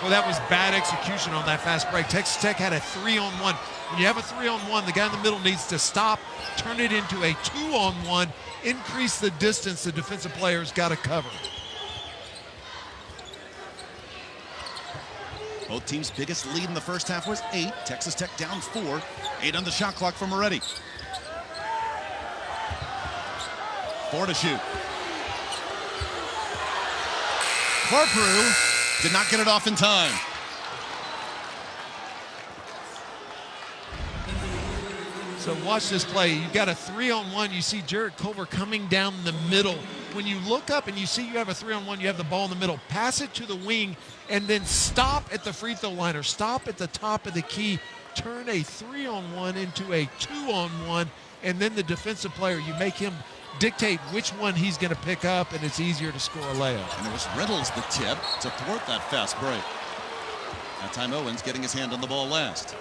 Well, that was bad execution on that fast break. Texas Tech had a 3-on-1. When you have a 3-on-1, the guy in the middle needs to stop, turn it into a 2-on-1, increase the distance the defensive player's got to cover.
Both teams' biggest lead in the first half was 8. Texas Tech down 4. 8 on the shot clock for Moretti. 4 to shoot. Corprew did not get it off in time.
So watch this play. You've got a 3-on-1. You see Jared Culver coming down the middle. When you look up and you see you have a 3-on-1, you have the ball in the middle. Pass it to the wing and then stop at the free throw line or stop at the top of the key. Turn a 3-on-1 into a 2-on-1, and then the defensive player, you make him dictate which one he's going to pick up, and it's easier to score a layup.
And it was Riddles the tip to thwart that fast break. That time Owens getting his hand on the ball last.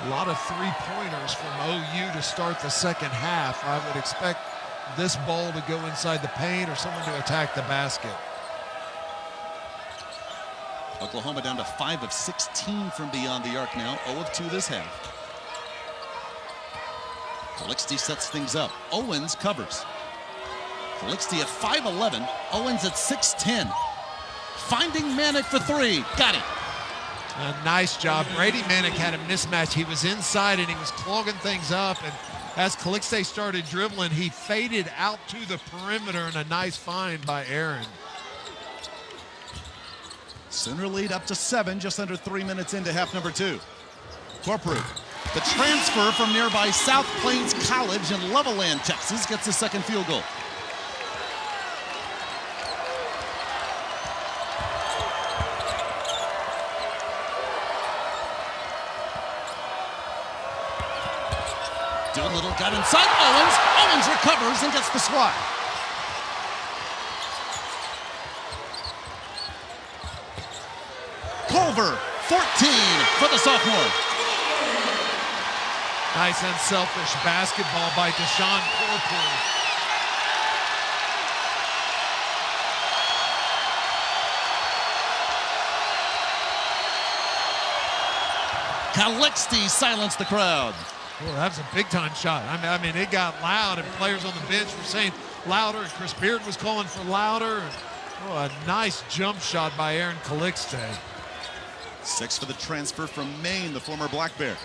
A lot of three-pointers from OU to start the second half. I would expect this ball to go inside the paint or someone to attack the basket.
Oklahoma down to 5 of 16 from beyond the arc now. 0 of 2 this half. Calixte sets things up. Owens covers. Calixte at 5'11". Owens at 6'10". Finding Manick for 3. Got it.
A nice job. Brady Manick had a mismatch. He was inside and he was clogging things up. And as Calixte started dribbling, he faded out to the perimeter, and a nice find by Aaron.
Sooner lead up to 7, just under 3 minutes into half number 2. Corprew, the transfer from nearby South Plains College in Levelland, Texas, gets his second field goal. Doolittle got inside Owens. Owens recovers and gets the swat. Culver, 14 for the sophomore.
Nice unselfish basketball by Deshaun Corporal.
Calixte silenced the crowd.
Oh, that was a big-time shot. I mean, it got loud, and players on the bench were saying louder, and Chris Beard was calling for louder. Oh, a nice jump shot by Aaron Calixte.
6 for the transfer from Maine, the former Black Bear.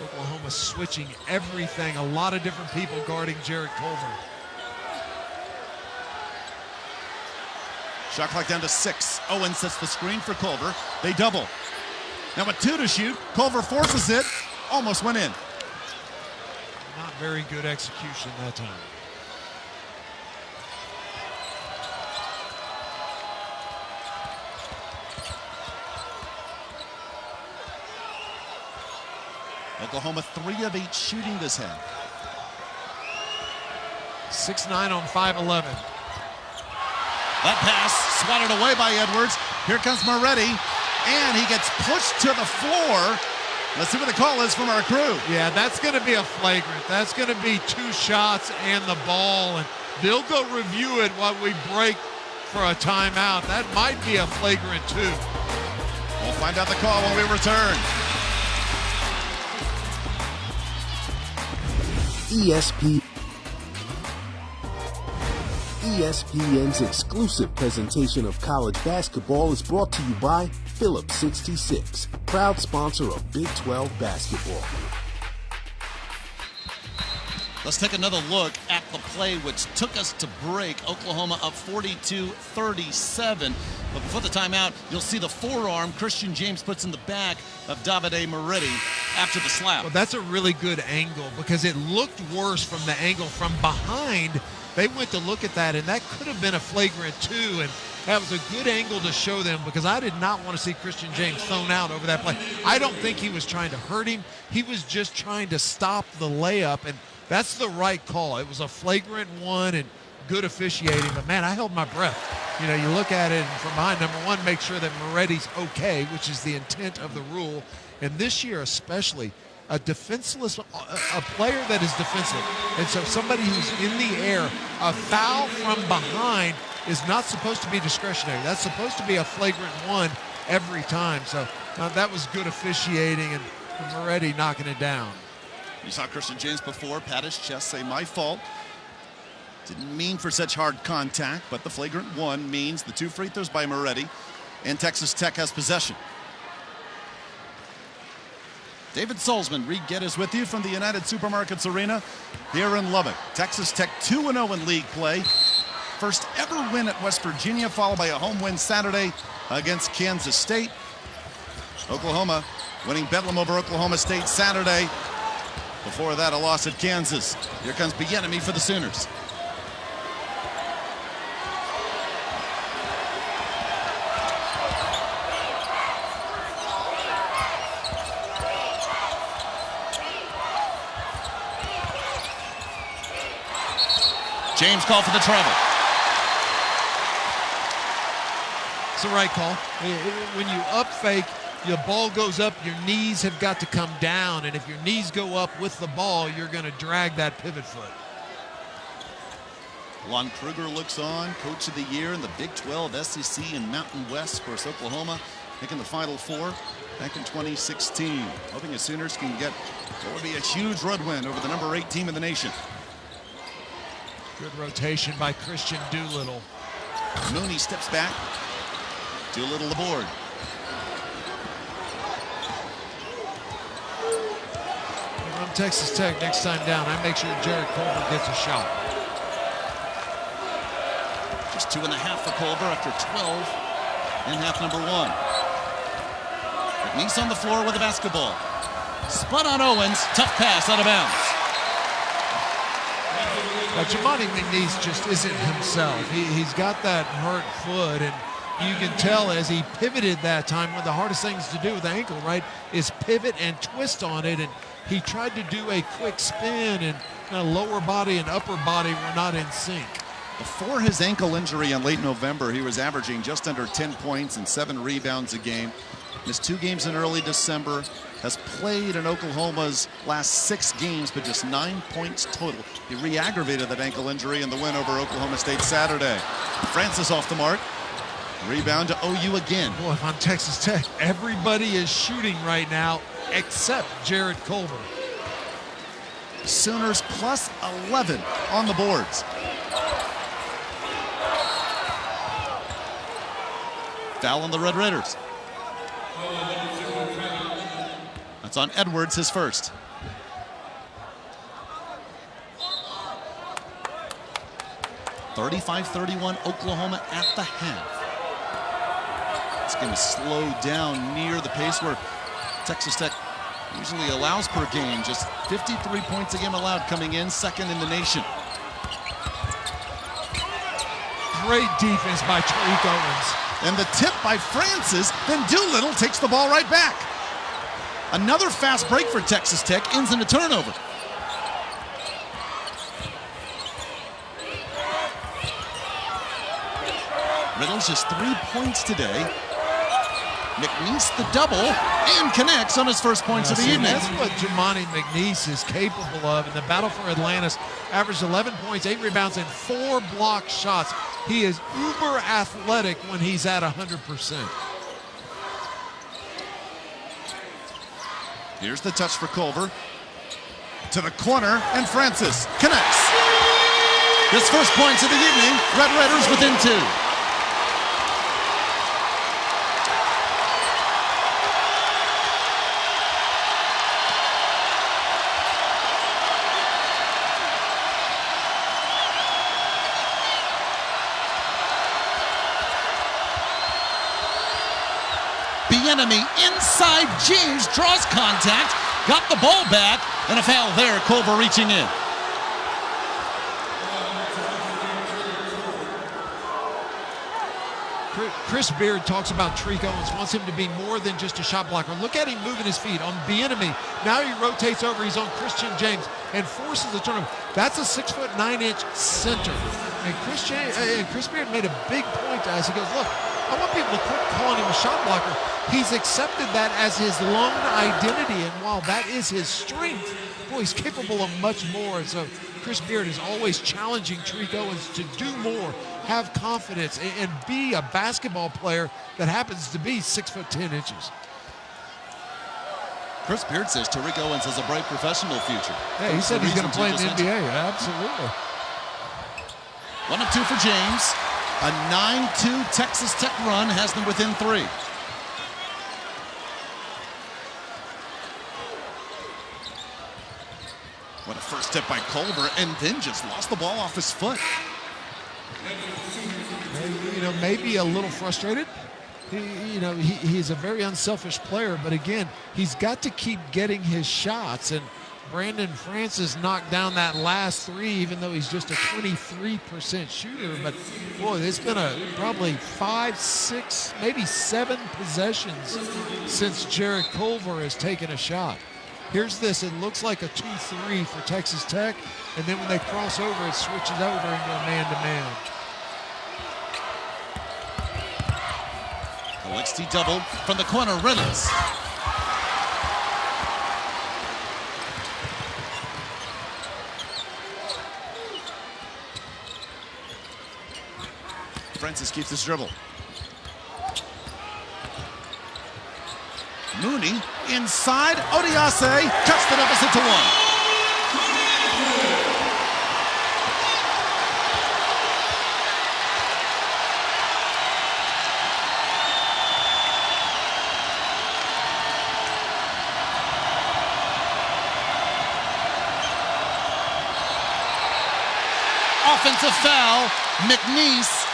Oklahoma switching everything. A lot of different people guarding Jarrett Culver.
Shot clock down to 6. Owens sets the screen for Culver. They double. Now with 2 to shoot, Culver forces it. Almost went in.
Not very good execution that time.
Oklahoma 3 of 8 shooting this half.
6'9" on 5'11".
That pass swatted away by Edwards. Here comes Moretti, and he gets pushed to the floor. Let's see what the call is from our crew.
Yeah, that's going to be a flagrant. That's going to be 2 shots and the ball, and they'll go review it while we break for a timeout. That might be a flagrant 2.
We'll find out the call when we return.
ESPN's exclusive presentation of college basketball is brought to you by Phillips 66, proud sponsor of Big 12 basketball.
Let's take another look at the play which took us to break. Oklahoma up 42-37. But before the timeout, you'll see the forearm Christian James puts in the back of Davide Moretti after the slap.
Well, that's a really good angle because it looked worse from the angle from behind. They went to look at that, and that could have been a flagrant 2, and that was a good angle to show them because I did not want to see Christian James thrown out over that play. I don't think he was trying to hurt him. He was just trying to stop the layup, and that's the right call. It was a flagrant 1 and good officiating, but man, I held my breath. You know, you look at it and from behind, number 1, make sure that Moretti's okay, which is the intent of the rule. And this year especially, a defenseless, a player that is defensive. And so somebody who's in the air, a foul from behind is not supposed to be discretionary. That's supposed to be a flagrant 1 every time. So that was good officiating and Moretti knocking it down.
You saw Christian James before pat his chest, say, my fault. Didn't mean for such hard contact, but the flagrant 1 means the 2 free throws by Moretti, and Texas Tech has possession. David Salzman, Reed Geddes with you from the United Supermarkets Arena here in Lubbock. Texas Tech 2-0 in league play. First ever win at West Virginia, followed by a home win Saturday against Kansas State. Oklahoma winning Bedlam over Oklahoma State Saturday. Before that, a loss at Kansas. Here comes Bieniemy for the Sooners. James called for the travel.
It's the right call. When you up fake, the ball goes up, your knees have got to come down, and if your knees go up with the ball, you're going to drag that pivot foot.
Lon Kruger looks on, coach of the year in the Big 12, SEC, and Mountain West. Of course, Oklahoma making the Final Four back in 2016. Hoping the Sooners can get what would be a huge road win over the number 8 team in the nation.
Good rotation by Christian Doolittle.
Mooney steps back. Doolittle aboard.
If I'm Texas Tech next time down, I make sure Jarrett Culver gets a shot.
Just 2.5 for Culver after 12 in half number 1. McNeese on the floor with the basketball. Spun on Owens. Tough pass out of bounds.
Jamani McNeese just isn't himself. He's got that hurt foot, and you can tell as he pivoted that time, one of the hardest things to do with the ankle, right, is pivot and twist on it. And he tried to do a quick spin, and lower body and upper body were not in sync.
Before his ankle injury in late November, he was averaging just under 10 points and 7 rebounds a game. Missed 2 games in early December. Has played in Oklahoma's last 6 games, but just 9 points total. He re-aggravated that ankle injury in the win over Oklahoma State Saturday. Francis off the mark. Rebound to OU again.
Boy, if I'm Texas Tech, everybody is shooting right now except Jared Culver.
Sooners plus 11 on the boards. Foul on the Red Raiders. That's on Edwards, his first. (35-31) Oklahoma at the half. This game is slowed down near the pace where Texas Tech usually allows per game. Just 53 points a game allowed, coming in second in the nation.
Great defense by Tariq Owens.
And the tip by Francis, then Doolittle takes the ball right back. Another fast break for Texas Tech, ends in a turnover. Riddle's just 3 points today. McNeese the double and connects on his first points of the evening.
That's what Jamani McNeese is capable of. In the battle for Atlantis, averaged 11 points, 8 rebounds, and 4 block shots. He is uber athletic when he's at 100%.
Here's the touch for Culver. To the corner, and Francis connects. His first points of the evening, Red Raiders within 2. Enemy inside, James draws contact, got the ball back, and a foul there. Culver reaching in.
Chris Beard talks about Tariq Owens, wants him to be more than just a shot blocker. Look at him moving his feet on Bieniemy. Now he rotates over, he's on Christian James and forces the turnover. That's a 6'9" center. And Chris Beard made a big point to us. He goes, look, I want people to quit calling him a shot blocker. He's accepted that as his lone identity, and while that is his strength, boy, he's capable of much more. And so Chris Beard is always challenging Tariq Owens to do more, have confidence, and be a basketball player that happens to be 6'10".
Chris Beard says Tariq Owens has a bright professional future.
Yeah, he said he's going to play in the NBA. Absolutely.
1 of 2 for James. A 9-2 Texas Tech run has them within 3. What a first step by Culver, and then just lost the ball off his foot.
Maybe a little frustrated. He's a very unselfish player, but again, he's got to keep getting his shots. And Brandon Francis knocked down that last 3, even though he's just a 23% shooter. But boy, it's been probably 5, 6, maybe 7 possessions since Jared Culver has taken a shot. Here's this. It looks like a 2-3 for Texas Tech, and then when they cross over, it switches over into a man-to-man.
Calixte double from the corner, Reynolds. Francis keeps his dribble. Mooney inside, Odiase cuts the deficit to 1. Offensive foul, McNeese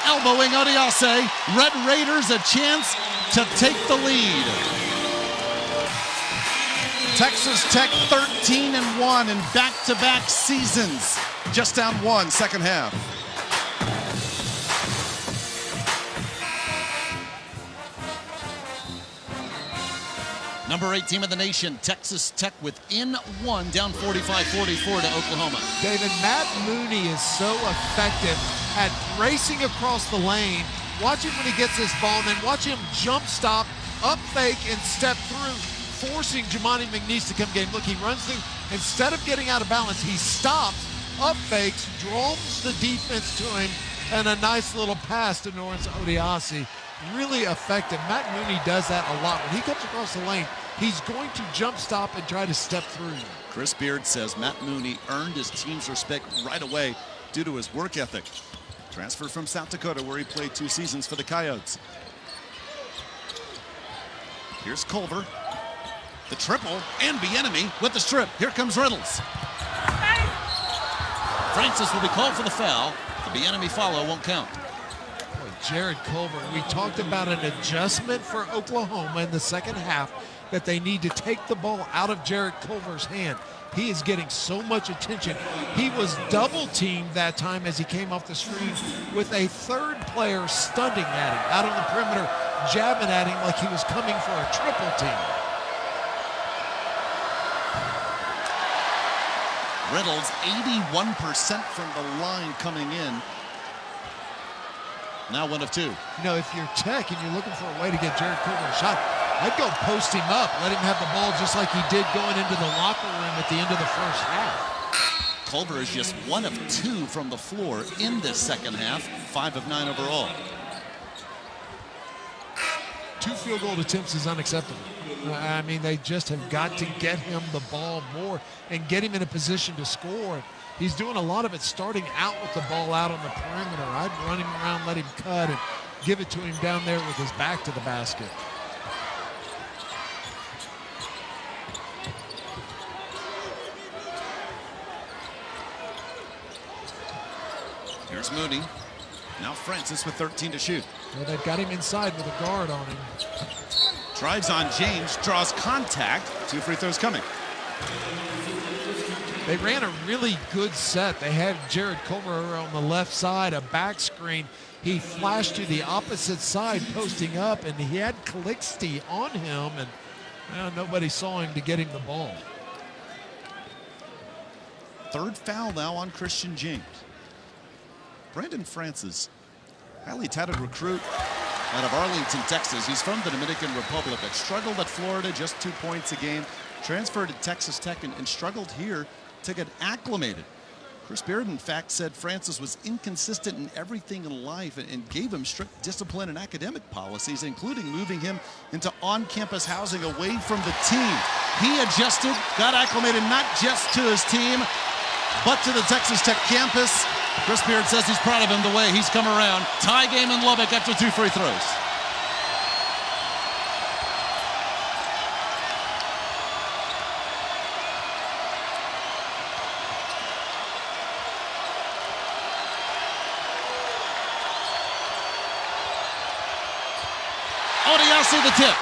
elbowing Odiase. Red Raiders a chance to take the lead. Texas Tech 13-1 in back-to-back seasons. Just down 1 second half. number 8 team of the nation, Texas Tech, within one, down 45-44 to Oklahoma.
David, Matt Mooney is so effective at racing across the lane. Watch him when he gets this ball, and then watch him jump stop, up fake, and step through, forcing Jamani McNeese to come get him. Look, he runs through. Instead of getting out of balance, he stops, up fakes, drones the defense to him, and a nice little pass to Norris Odiasi. Really effective. Matt Mooney does that a lot. When he comes across the lane, he's going to jump stop and try to step through.
Chris Beard says Matt Mooney earned his team's respect right away due to his work ethic. Transferred from South Dakota, where he played 2 seasons for the Coyotes. Here's Culver. The triple, and Bieniemy with the strip. Here comes Reynolds. Francis will be called for the foul. The Bieniemy follow won't count.
Boy, Jared Culver, we talked about an adjustment for Oklahoma in the second half, that they need to take the ball out of Jared Culver's hand. He is getting so much attention. He was double teamed that time as he came off the screen, with a third player stunting at him, out on the perimeter, jabbing at him like he was coming for a triple team.
Reynolds, 81% from the line coming in. Now 1 of 2.
You know, if you're Tech and you're looking for a way to get Jared Culver a shot, I'd go post him up, let him have the ball just like he did going into the locker room at the end of the first half.
Culver is just 1 of 2 from the floor in this second half, 5 of 9 overall.
2 field goal attempts is unacceptable. I mean, they just have got to get him the ball more and get him in a position to score. He's doing a lot of it starting out with the ball out on the perimeter. I'd run him around, let him cut, and give it to him down there with his back to the basket.
Here's Mooney. Now Francis with 13 to shoot.
Well, they've got him inside with a guard on him.
Drives on James, draws contact. 2 free throws coming.
They ran a really good set. They had Jared Culver on the left side, a back screen. He flashed to the opposite side, posting up, and he had Calixte on him, and nobody saw him to get him the ball.
3rd foul now on Christian James. Brandon Francis, highly touted recruit out of Arlington, Texas. He's from the Dominican Republic, but struggled at Florida, just 2 points a game. Transferred to Texas Tech and struggled here to get acclimated. Chris Beard, in fact, said Francis was inconsistent in everything in life and gave him strict discipline and academic policies, including moving him into on-campus housing away from the team. He adjusted, got acclimated not just to his team, but to the Texas Tech campus. Chris Beard says he's proud of him the way he's come around. Tie game in Lubbock after 2 free throws. Odiasi the tip.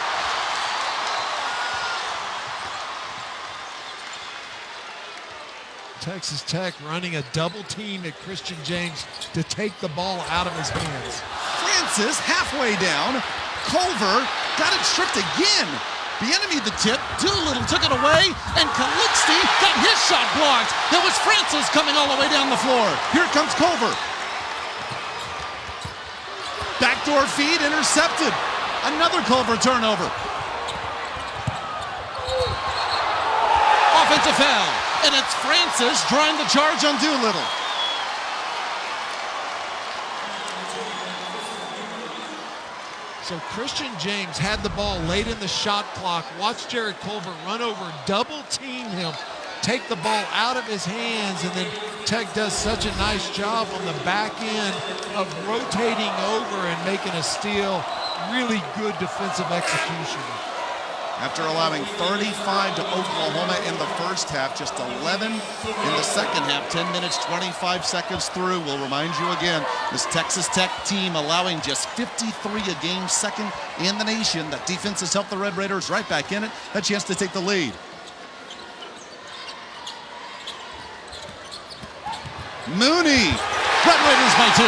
Texas Tech running a double team at Christian James to take the ball out of his hands.
Francis halfway down. Culver got it stripped again. Bieniemy the tip. Doolittle took it away, and Calixte got his shot blocked. It was Francis coming all the way down the floor. Here comes Culver. Backdoor feed intercepted. Another Culver turnover. Offensive foul. And it's Francis drawing the charge on Doolittle.
So Christian James had the ball late in the shot clock. Watch Jared Culver run over, double team him, take the ball out of his hands, and then Tech does such a nice job on the back end of rotating over and making a steal. Really good defensive execution.
After allowing 35 to Oklahoma in the first half, just 11 in the second half, 10 minutes, 25 seconds through. We'll remind you again, this Texas Tech team allowing just 53 a game, second in the nation. That defense has helped the Red Raiders right back in it. A chance to take the lead. Mooney, Red Raiders by 2.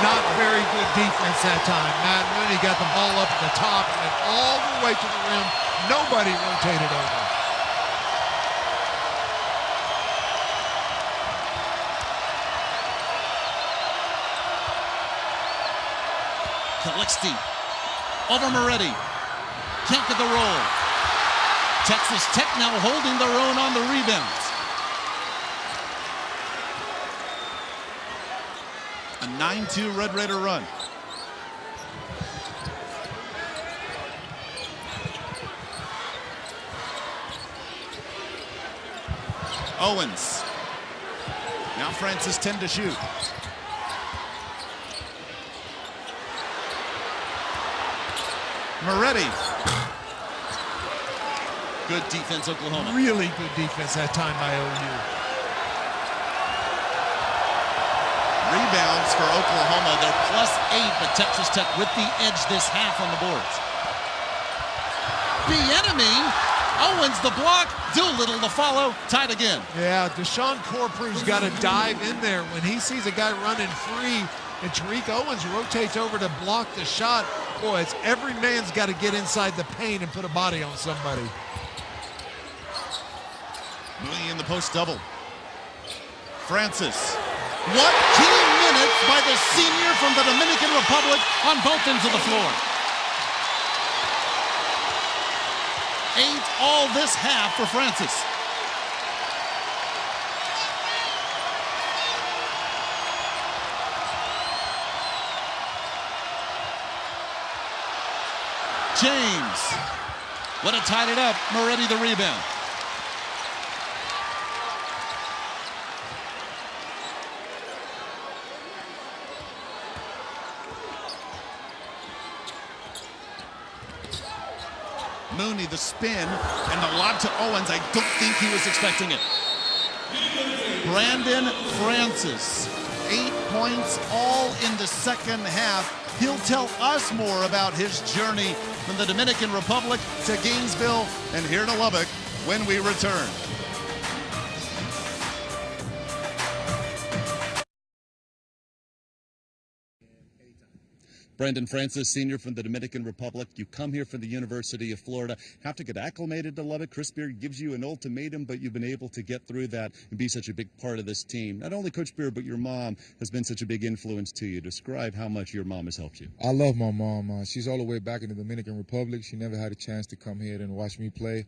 Not very good defense that time. Matt Mooney got the ball up at the top and went all the way to the rim. Nobody rotated over.
Calixte over Moretti. Can't get the roll. Texas Tech now holding their own on the rebounds. A 9-2 Red Raider run. Owens. Now Francis 10 to shoot. Moretti. Good defense, Oklahoma.
Really good defense that time by OU.
Rebounds for Oklahoma. They're +8, but Texas Tech with the edge this half on the boards. Bieniemy. Owens the block. Doolittle the follow. Tied again.
Yeah, Deshaun Corpru's got to dive in there when he sees a guy running free, and Tariq Owens rotates over to block the shot. Boy, it's every man's got to get inside the paint and put a body on somebody.
Mooney in the post double. Francis. What key minutes by the senior from the Dominican Republic on both ends of the floor. 8 all this half for Francis. James would have tied it up. Moretti the rebound. Mooney the spin and the lob to Owens. I don't think he was expecting it. Brandon Francis, 8 points all in the second half. He'll tell us more about his journey from the Dominican Republic to Gainesville and here to Lubbock when we return. Brandon Francis, senior from the Dominican Republic. You come here from the University of Florida, have to get acclimated to Lubbock. Chris Beard gives you an ultimatum, but you've been able to get through that and be such a big part of this team. Not only Coach Beard, but your mom has been such a big influence to you. Describe how much your mom has helped you.
I love my mom. She's all the way back in the Dominican Republic. She never had a chance to come here and watch me play.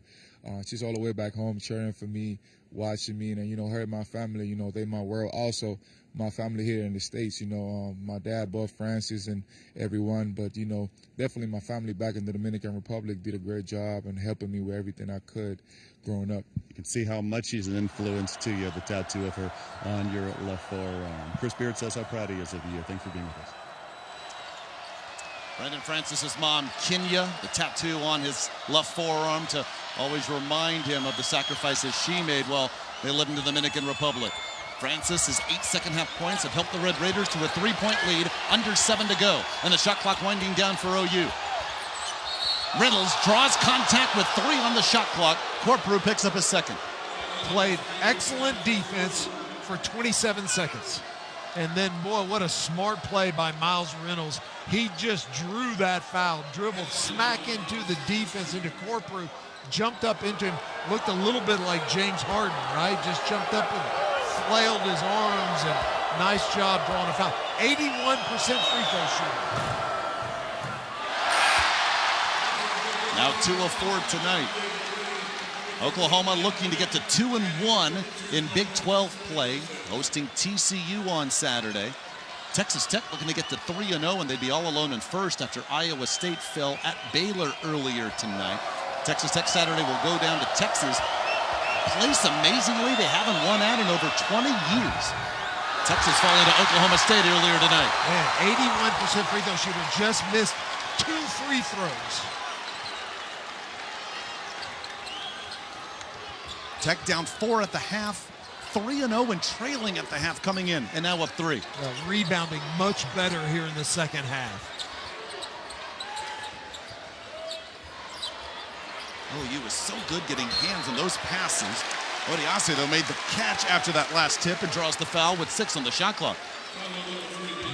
She's all the way back home cheering for me, watching me, and her and my family, they my world. Also, my family here in the States, my dad, both Francis and everyone, but, definitely my family back in the Dominican Republic did a great job and helping me with everything I could growing up.
You can see how much she's an influence to you, the tattoo of her on your left forearm. Chris Beard says how proud he is of you. Thanks for being with us. Brandon Francis's mom, Kenya, the tattoo on his left forearm to always remind him of the sacrifices she made while they lived in the Dominican Republic. Francis' 8 second-half points have helped the Red Raiders to a 3-point lead, under 7 to go, and the shot clock winding down for OU. Reynolds draws contact with 3 on the shot clock. Corprew picks up his second.
Played excellent defense for 27 seconds. And then, boy, what a smart play by Miles Reynolds. He just drew that foul, dribbled smack into the defense, into Corprew, jumped up into him, looked a little bit like James Harden, right? Just jumped up and flailed his arms, and nice job drawing a foul. 81% free throw shooting.
Now 2 of 4 tonight. Oklahoma looking to get to 2-1 in Big 12 play, hosting TCU on Saturday. Texas Tech looking to get to 3-0, and they'd be all alone in first after Iowa State fell at Baylor earlier tonight. Texas Tech Saturday will go down to Texas. Place amazingly they haven't won at in over 20 years. Texas falling to Oklahoma State earlier tonight.
Man, 81% free throw shooter, just missed 2 free throws.
Tech down 4 at the half, 3-0 and trailing at the half coming in, and now up 3.
Rebounding much better here in the second half.
OU was so good getting hands on those passes. Odiase, though, made the catch after that last tip and draws the foul with 6 on the shot clock.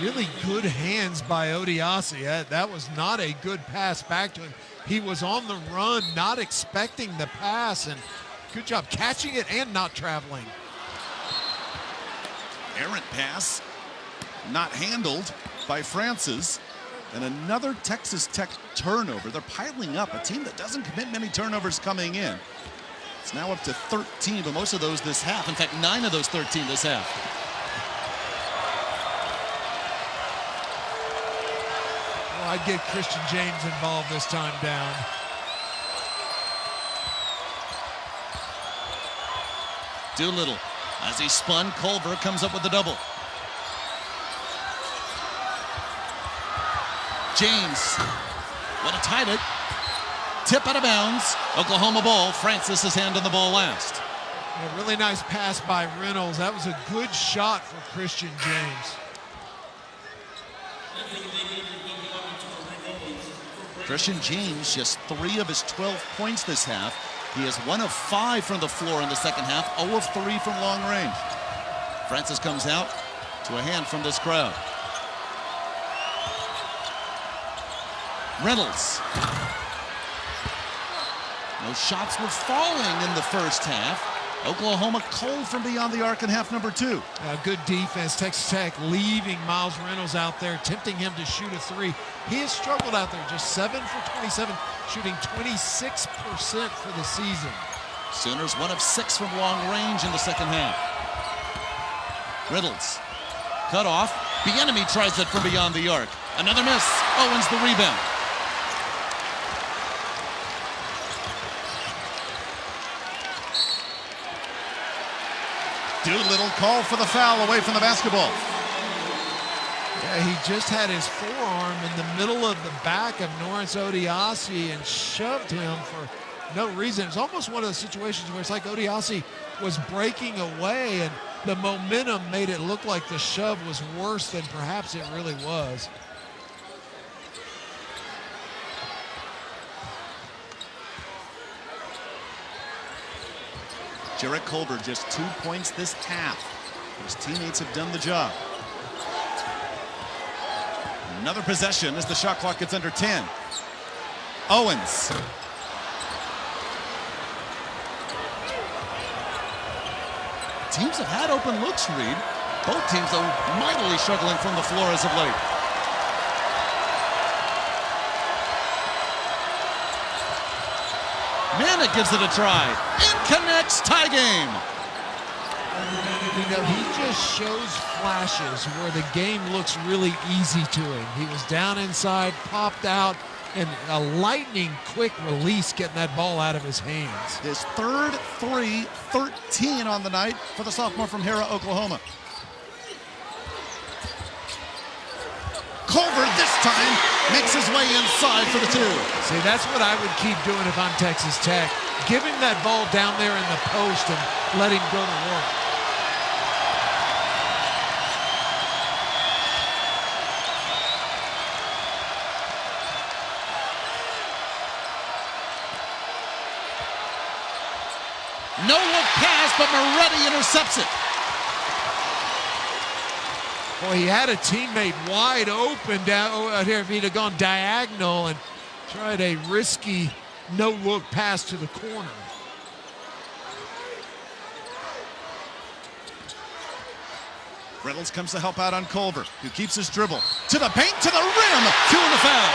Really good hands by Odiase. That was not a good pass back to him. He was on the run, not expecting the pass, and good job catching it and not traveling.
Errant pass, not handled by Francis. And another Texas Tech turnover. They're piling up. A team that doesn't commit many turnovers coming in. It's now up to 13, but most of those this half. In fact, 9 of those 13 this half.
Well, I'd get Christian James involved this time down.
Doolittle, as he spun, Culver comes up with the double. James, what a tight it. Tip out of bounds. Oklahoma ball. Francis's hand on the ball last.
A really nice pass by Reynolds. That was a good shot for Christian James.
Christian James, just 3 of his 12 points this half. He has 1 of 5 from the floor in the second half, 0 of 3 from long range. Francis comes out to a hand from this crowd. Reynolds. No shots were falling in the first half. Oklahoma cold from beyond the arc in half number 2.
Good defense. Texas Tech leaving Miles Reynolds out there, tempting him to shoot a 3. He has struggled out there, just 7 for 27, shooting 26% for the season.
Sooners 1 of 6 from long range in the second half. Reynolds, cut off. Bieniemy tries it from beyond the arc. Another miss. Owens the rebound. Doolittle called for the foul away from the basketball.
Yeah, he just had his forearm in the middle of the back of Norris Odiase and shoved him for no reason. It's almost one of those situations where it's like Odiase was breaking away and the momentum made it look like the shove was worse than perhaps it really was.
Jarrett Culver just 2 points this half. His teammates have done the job. Another possession as the shot clock gets under 10. Owens. Teams have had open looks, Reed. Both teams, though, mightily struggling from the floor as of late. Mana gives it a try. And connects. Tie game.
You know, he just shows flashes where the game looks really easy to him. He was down inside, popped out, and a lightning quick release getting that ball out of his hands.
His third 3, 13 on the night for the sophomore from Hera, Oklahoma. Culver this time makes his way inside for the 2.
See, that's what I would keep doing if I'm Texas Tech. Give him that ball down there in the post and let him go to work.
No look pass, but Moretti intercepts it.
Boy, he had a teammate wide open down out here if he'd have gone diagonal and tried a risky no-look pass to the corner.
Reynolds comes to help out on Culver, who keeps his dribble. To the paint, to the rim, 2 in the foul.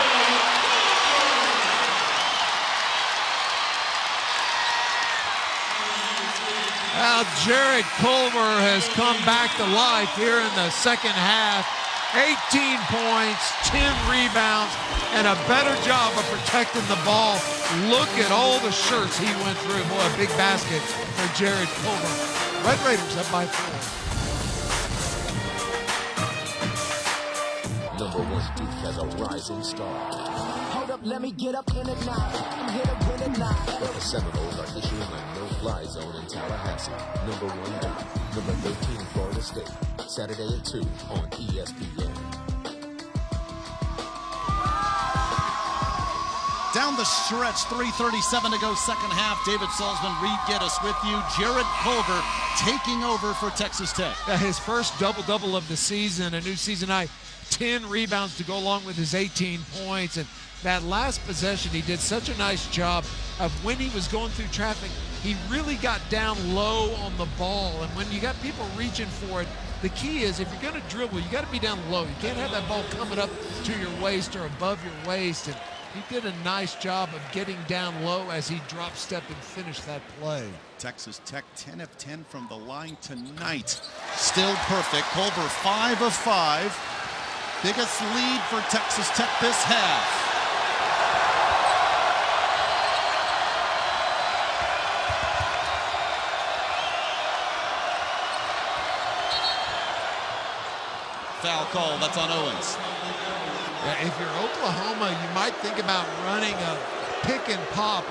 Now Jared Culver has come back to life here in the second half. 18 points, 10 rebounds, and a better job of protecting the ball. Look at all the shirts he went through. Boy, a big basket for Jared Culver. Red Raiders up by 4.
Number 1 Duke has a rising star.
Hold up, let me get up in it now. I'm here to win it now.
But the Seminoles are issuing a no-fly zone in Tallahassee. Number 1 Duke, number 13 Florida State. Saturday at 2 on ESPN.
Down the stretch, 3:37 to go, second half. David Salzman, Reed Geddes with you. Jared Culver taking over for Texas Tech.
His first double-double of the season, a new season high, 10 rebounds to go along with his 18 points. And that last possession, he did such a nice job of when he was going through traffic, he really got down low on the ball. And when you got people reaching for it, the key is if you're going to dribble, you got to be down low. You can't have that ball coming up to your waist or above your waist. And he did a nice job of getting down low as he drop step and finished that play.
Texas Tech 10 of 10 from the line tonight. Still perfect. Culver 5 of 5. Biggest lead for Texas Tech this half. Foul call, that's on Owens.
Yeah, if you're Oklahoma, you might think about running a pick and pop,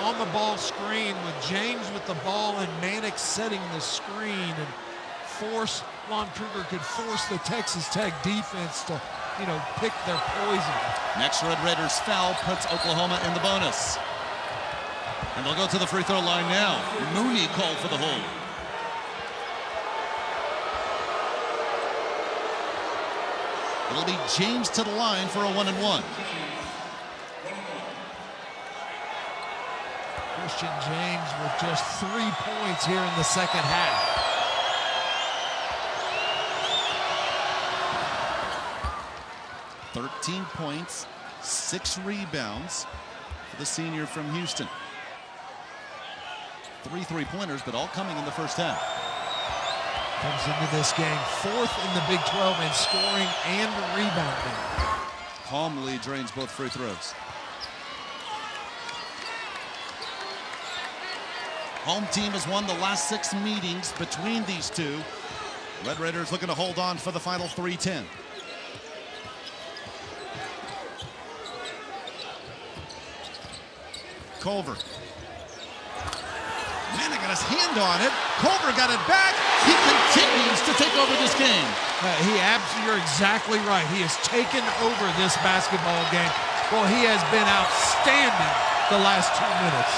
on the ball screen with James with the ball and Manick setting the screen, and force Lon Kruger could force the Texas Tech defense to, pick their poison.
Next Red Raiders foul puts Oklahoma in the bonus. And they'll go to the free throw line now. Mooney called for the hold. It'll be James to the line for a 1-and-1.
Christian James with just 3 points here in the second half.
"13 points, 6 rebounds for the senior from Houston. 3 3-pointers, but all coming in the first half.
Comes into this game 4th in the Big 12 in scoring and rebounding.
Calmly drains both free throws. Home team has won the last 6 meetings between these two. Red Raiders looking to hold on for the final 3:10. Culver. Manick got his hand on it. Culver got it back. He continues to take over this game.
You're exactly right. He has taken over this basketball game. Well, he has been outstanding the last 2 minutes.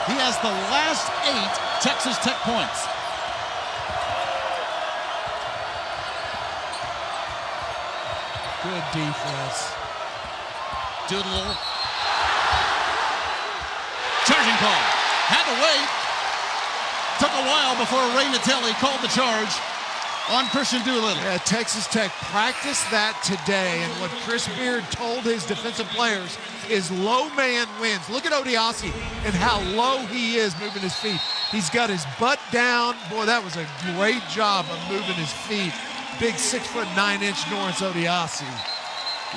He has the last 8 Texas Tech points.
Good defense.
Doodle. Charging call. Had to wait. Took a while before Ray Natelli called the charge on Christian Doolittle.
Yeah, Texas Tech practiced that today, and what Chris Beard told his defensive players is low man wins. Look at Odiasi and how low he is moving his feet. He's got his butt down. Boy, that was a great job of moving his feet. Big 6'9" Norris Odiasi.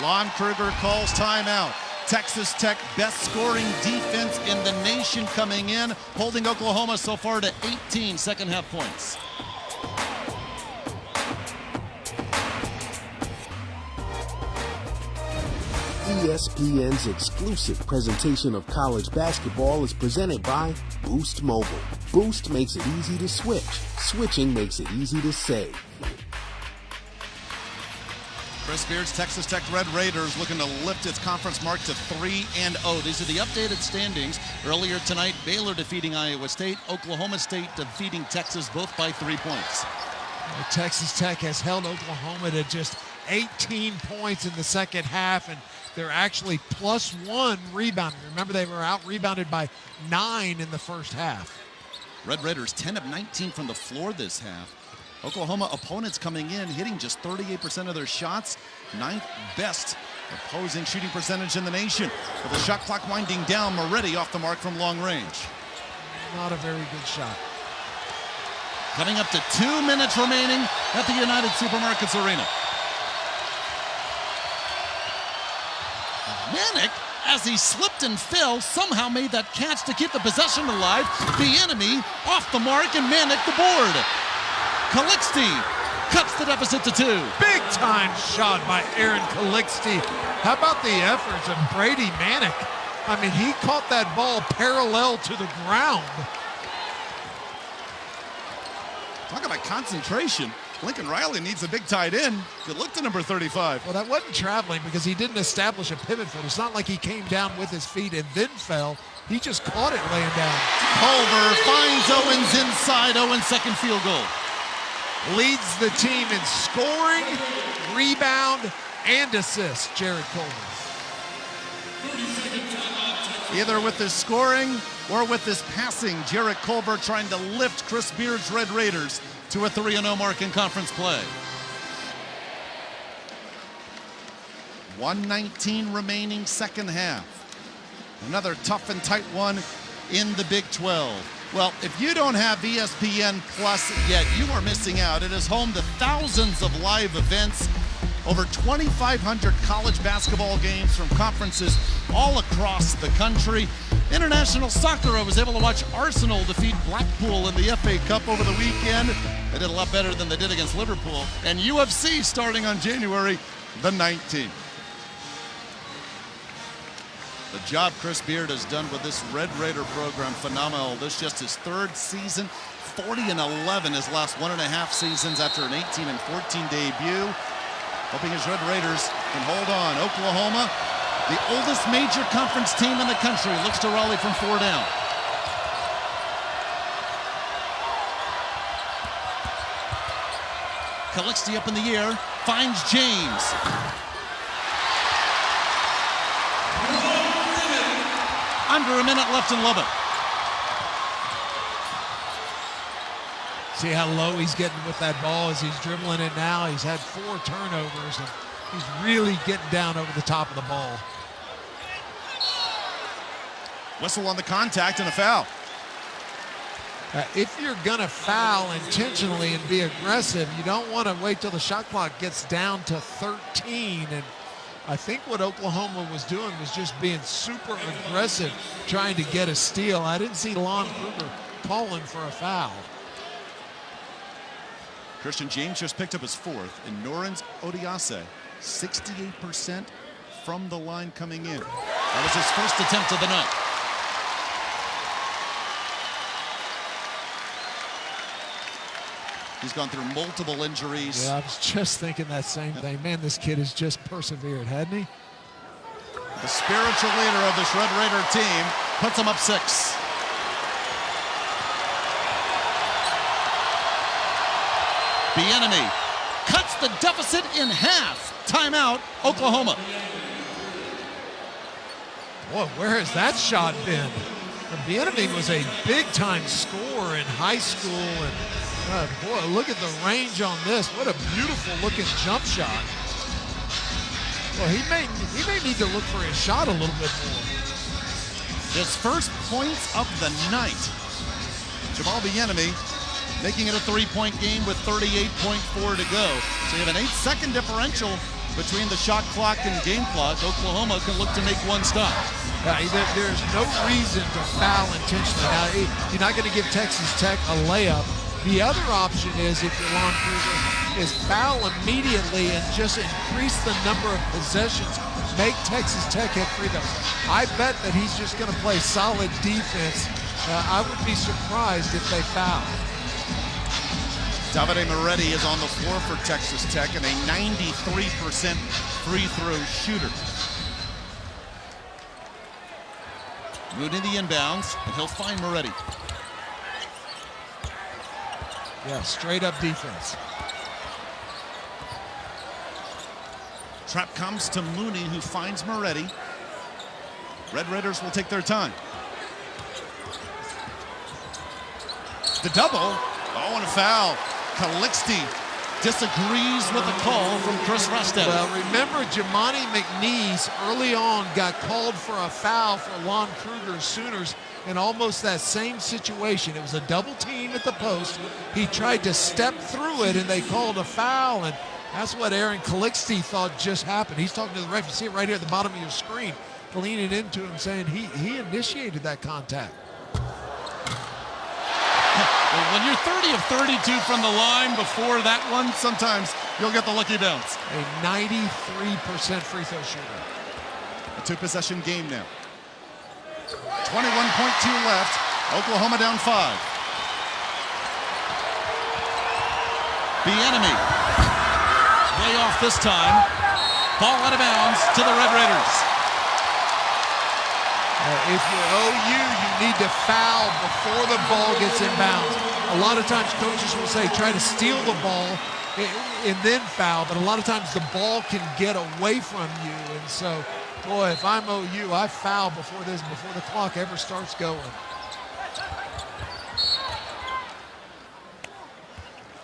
Lon Kruger calls timeout. Texas Tech best scoring defense in the nation coming in, holding Oklahoma so far to 18 second half points.
ESPN's exclusive presentation of college basketball is presented by Boost Mobile. Boost makes it easy to switch. Switching makes it easy to save.
Chris Beard's Texas Tech Red Raiders looking to lift its conference mark to 3-0. These are the updated standings. Earlier tonight, Baylor defeating Iowa State, Oklahoma State defeating Texas, both by 3 points.
Texas Tech has held Oklahoma to just 18 points in the second half, and they're actually +1 rebounding. Remember, they were out-rebounded by 9 in the first half.
Red Raiders 10 of 19 from the floor this half. Oklahoma opponents coming in, hitting just 38% of their shots. 9th best opposing shooting percentage in the nation. With the shot clock winding down, Moretti off the mark from long range.
Not a very good shot.
Coming up to 2 minutes remaining at the United Supermarkets Arena. Manick, as he slipped and fell, somehow made that catch to keep the possession alive. The enemy off the mark, and Manick the board. Calixte cuts the deficit to 2.
Big time shot by Aaron Calixte. How about the efforts of Brady Manick? I mean, he caught that ball parallel to the ground.
Talk about concentration. Lincoln Riley needs a big tight end. Good look to number 35.
Well, that wasn't traveling because he didn't establish a pivot foot. It's not like he came down with his feet and then fell. He just caught it laying down.
Culver finds Owens inside. Owens' second field goal.
Leads the team in scoring, rebound, and assist, Jared Culver.
Either with his scoring or with his passing, Jared Culver trying to lift Chris Beard's Red Raiders to a 3-0 mark in conference play. 1:19 remaining second half. Another tough and tight one in the Big 12. Well, if you don't have ESPN Plus yet, you are missing out. It is home to thousands of live events, over 2,500 college basketball games from conferences all across the country. International soccer, I was able to watch Arsenal defeat Blackpool in the FA Cup over the weekend. They did a lot better than they did against Liverpool. And UFC starting on January the 19th. The job Chris Beard has done with this Red Raider program, phenomenal. This is just his third season, 40-11 his last 1.5 seasons after an 18-14 debut. Hoping his Red Raiders can hold on. Oklahoma, the oldest major conference team in the country, looks to rally from 4 down. Calixte up in the air, finds James. Under a minute left in Lubbock.
See how low he's getting with that ball as he's dribbling it now. He's had 4 turnovers, and he's really getting down over the top of the ball.
Whistle on the contact and a foul.
If you're going to foul intentionally and be aggressive, you don't want to wait till the shot clock gets down to 13. And I think what Oklahoma was doing was just being super aggressive, trying to get a steal. I didn't see Lon Kruger calling for a foul.
Christian James just picked up his 4th, and Norins Odiase, 68% from the line coming in. That was his first attempt of the night. He's gone through multiple injuries.
Yeah, I was just thinking that same thing. Man, this kid has just persevered, hadn't he?
The spiritual leader of this Red Raider team puts him up 6. Bieniemy cuts the deficit in half. Timeout, Oklahoma.
Boy, where has that shot been? Bieniemy was a big-time scorer in high school, and boy, look at the range on this. What a beautiful-looking jump shot. Well, he may need to look for his shot a little bit more.
His first points of the night. Jamal Bieniemy making it a 3-point game with 38.4 to go. So you have an 8-second differential between the shot clock and game clock. Oklahoma can look to make one stop.
There's no reason to foul intentionally. Now, you're not going to give Texas Tech a layup. The other option is, if you're Lon Kruger, is foul immediately and just increase the number of possessions. Make Texas Tech hit free throws. I bet that he's just going to play solid defense. I would be surprised if they foul.
Davide Moretti is on the floor for Texas Tech and a 93% free throw shooter. Mooney the inbounds, and he'll find Moretti.
Yeah, straight up defense.
Trap comes to Mooney, who finds Moretti. Red Raiders will take their time. The double. Oh, and a foul. Calixte disagrees with the call from Chris Restad.
Well, remember, Jimani McNeese early on got called for a foul for Lon Kruger's Sooners in almost that same situation. It was a double team at the post. He tried to step through it, and they called a foul, and that's what Aaron Calixte thought just happened. He's talking to the ref. You see it right here at the bottom of your screen, leaning into him, saying he initiated that contact.
When you're 30 of 32 from the line before that one, sometimes you'll get the lucky bounce.
A 93% free throw shooter.
A 2-possession game now. 21.2 left. Oklahoma down 5. Bieniemy. Way off this time. Ball out of bounds to the Red Raiders.
If you're OU, you need to foul before the ball gets in bounds. A lot of times coaches will say try to steal the ball and then foul, but a lot of times the ball can get away from you. And so, boy, if I'm OU, I foul before the clock ever starts going.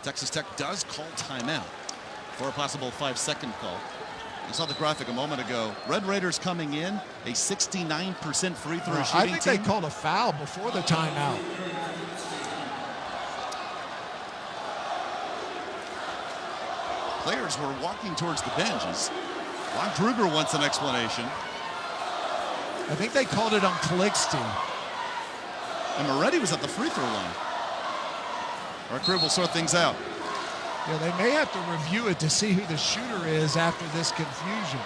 Texas Tech does call timeout for a possible 5-second call. You saw the graphic a moment ago. Red Raiders coming in, a 69% free throw shooting
I think
team.
they called a foul before the timeout.
Players were walking towards the benches. Ron Kruger wants an explanation.
I think they called it on Calixte.
And Moretti was at the free throw line. Our crew will sort things out.
Yeah, they may have to review it to see who the shooter is after this confusion.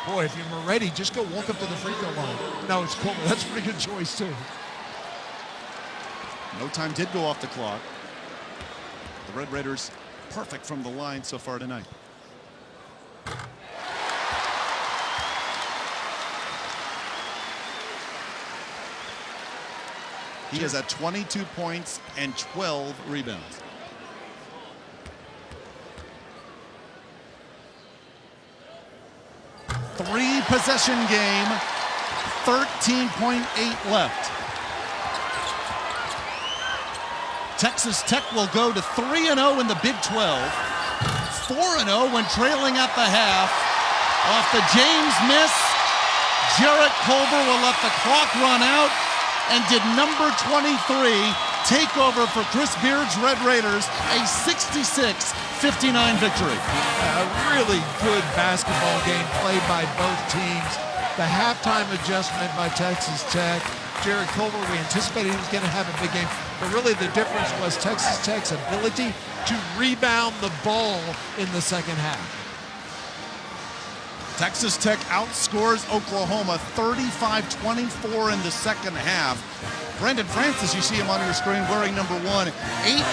Boy, if you're Moretti, just go walk up to the free throw line. No, it's Colbert. That's a pretty good choice, too.
No time did go off the clock. The Red Raiders perfect from the line so far tonight. He is at 22 points and 12 rebounds. Three-possession game, 13.8 left. Texas Tech will go to 3-0 in the Big 12. 4-0 when trailing at the half. Off the James miss, Jarrett Culver will let the clock run out. And did number 23 take over for Chris Beard's Red Raiders, a 66-59 victory.
A really good basketball game played by both teams. The halftime adjustment by Texas Tech. Jarrett Culver, we anticipated he was going to have a big game, but really the difference was Texas Tech's ability to rebound the ball in the second half.
Texas Tech outscores Oklahoma 35-24 in the second half. Brandon Francis, you see him on your screen wearing number 1. 8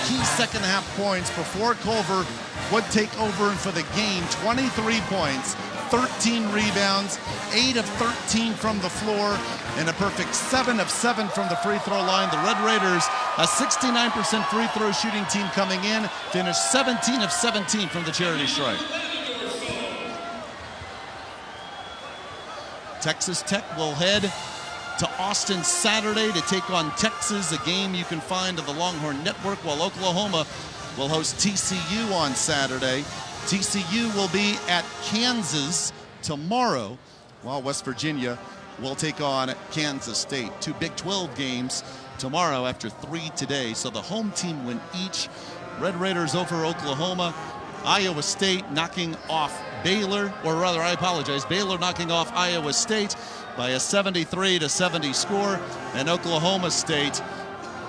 key second half points before Culver would take over for the game. 23 points, 13 rebounds, 8 of 13 from the floor, and a perfect 7 of 7 from the free throw line. The Red Raiders, a 69% free throw shooting team coming in, finished 17 of 17 from the charity stripe. Texas Tech will head to Austin Saturday to take on Texas, a game you can find on the Longhorn Network, while Oklahoma will host TCU on Saturday. TCU will be at Kansas tomorrow, while West Virginia will take on Kansas State. 2 Big 12 games tomorrow after 3 today, so the home team win each. Red Raiders over Oklahoma. Iowa State knocking off Baylor, or rather, I apologize, Baylor knocking off Iowa State by a 73-70 score, and Oklahoma State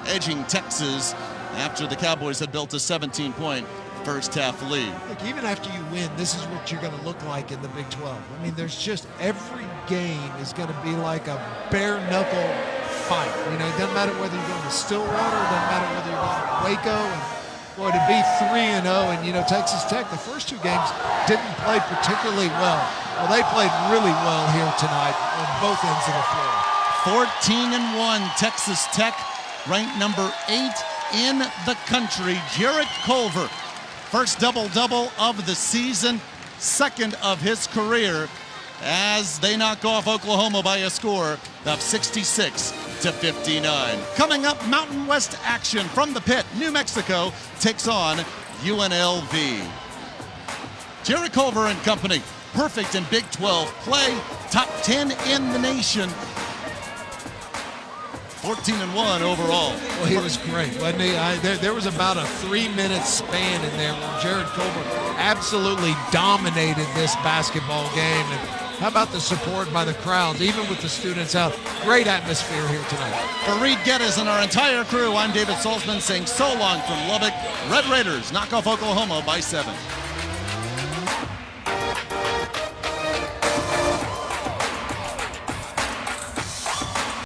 edging Texas after the Cowboys had built a 17-point first half lead.
Look, even after you win, this is what you're going to look like in the Big 12. I mean, there's just every game is going to be like a bare-knuckle fight. You know, it doesn't matter whether you're going to Stillwater, it doesn't matter whether you're going to Waco, and boy, to be 3-0, and you know, Texas Tech, the first 2 games didn't play particularly well. Well, they played really well here tonight on both ends of the floor.
14-1, Texas Tech, ranked number 8 in the country. Jarrett Culver, first double-double of the season, second of his career, as they knock off Oklahoma by a score of 66-59. Coming up, Mountain West action from the pit. New Mexico takes on UNLV. Jarrett Culver and company, perfect in Big 12 play, top 10 in the nation. 14-1 overall.
Well, he was great, wasn't he? There was about a 3-minute span in there where Jarrett Culver absolutely dominated this basketball game. And how about the support by the crowds, even with the students out? Great atmosphere here tonight.
For Reed Geddes and our entire crew, I'm David Saltzman saying so long from Lubbock. Red Raiders knock off Oklahoma by 7.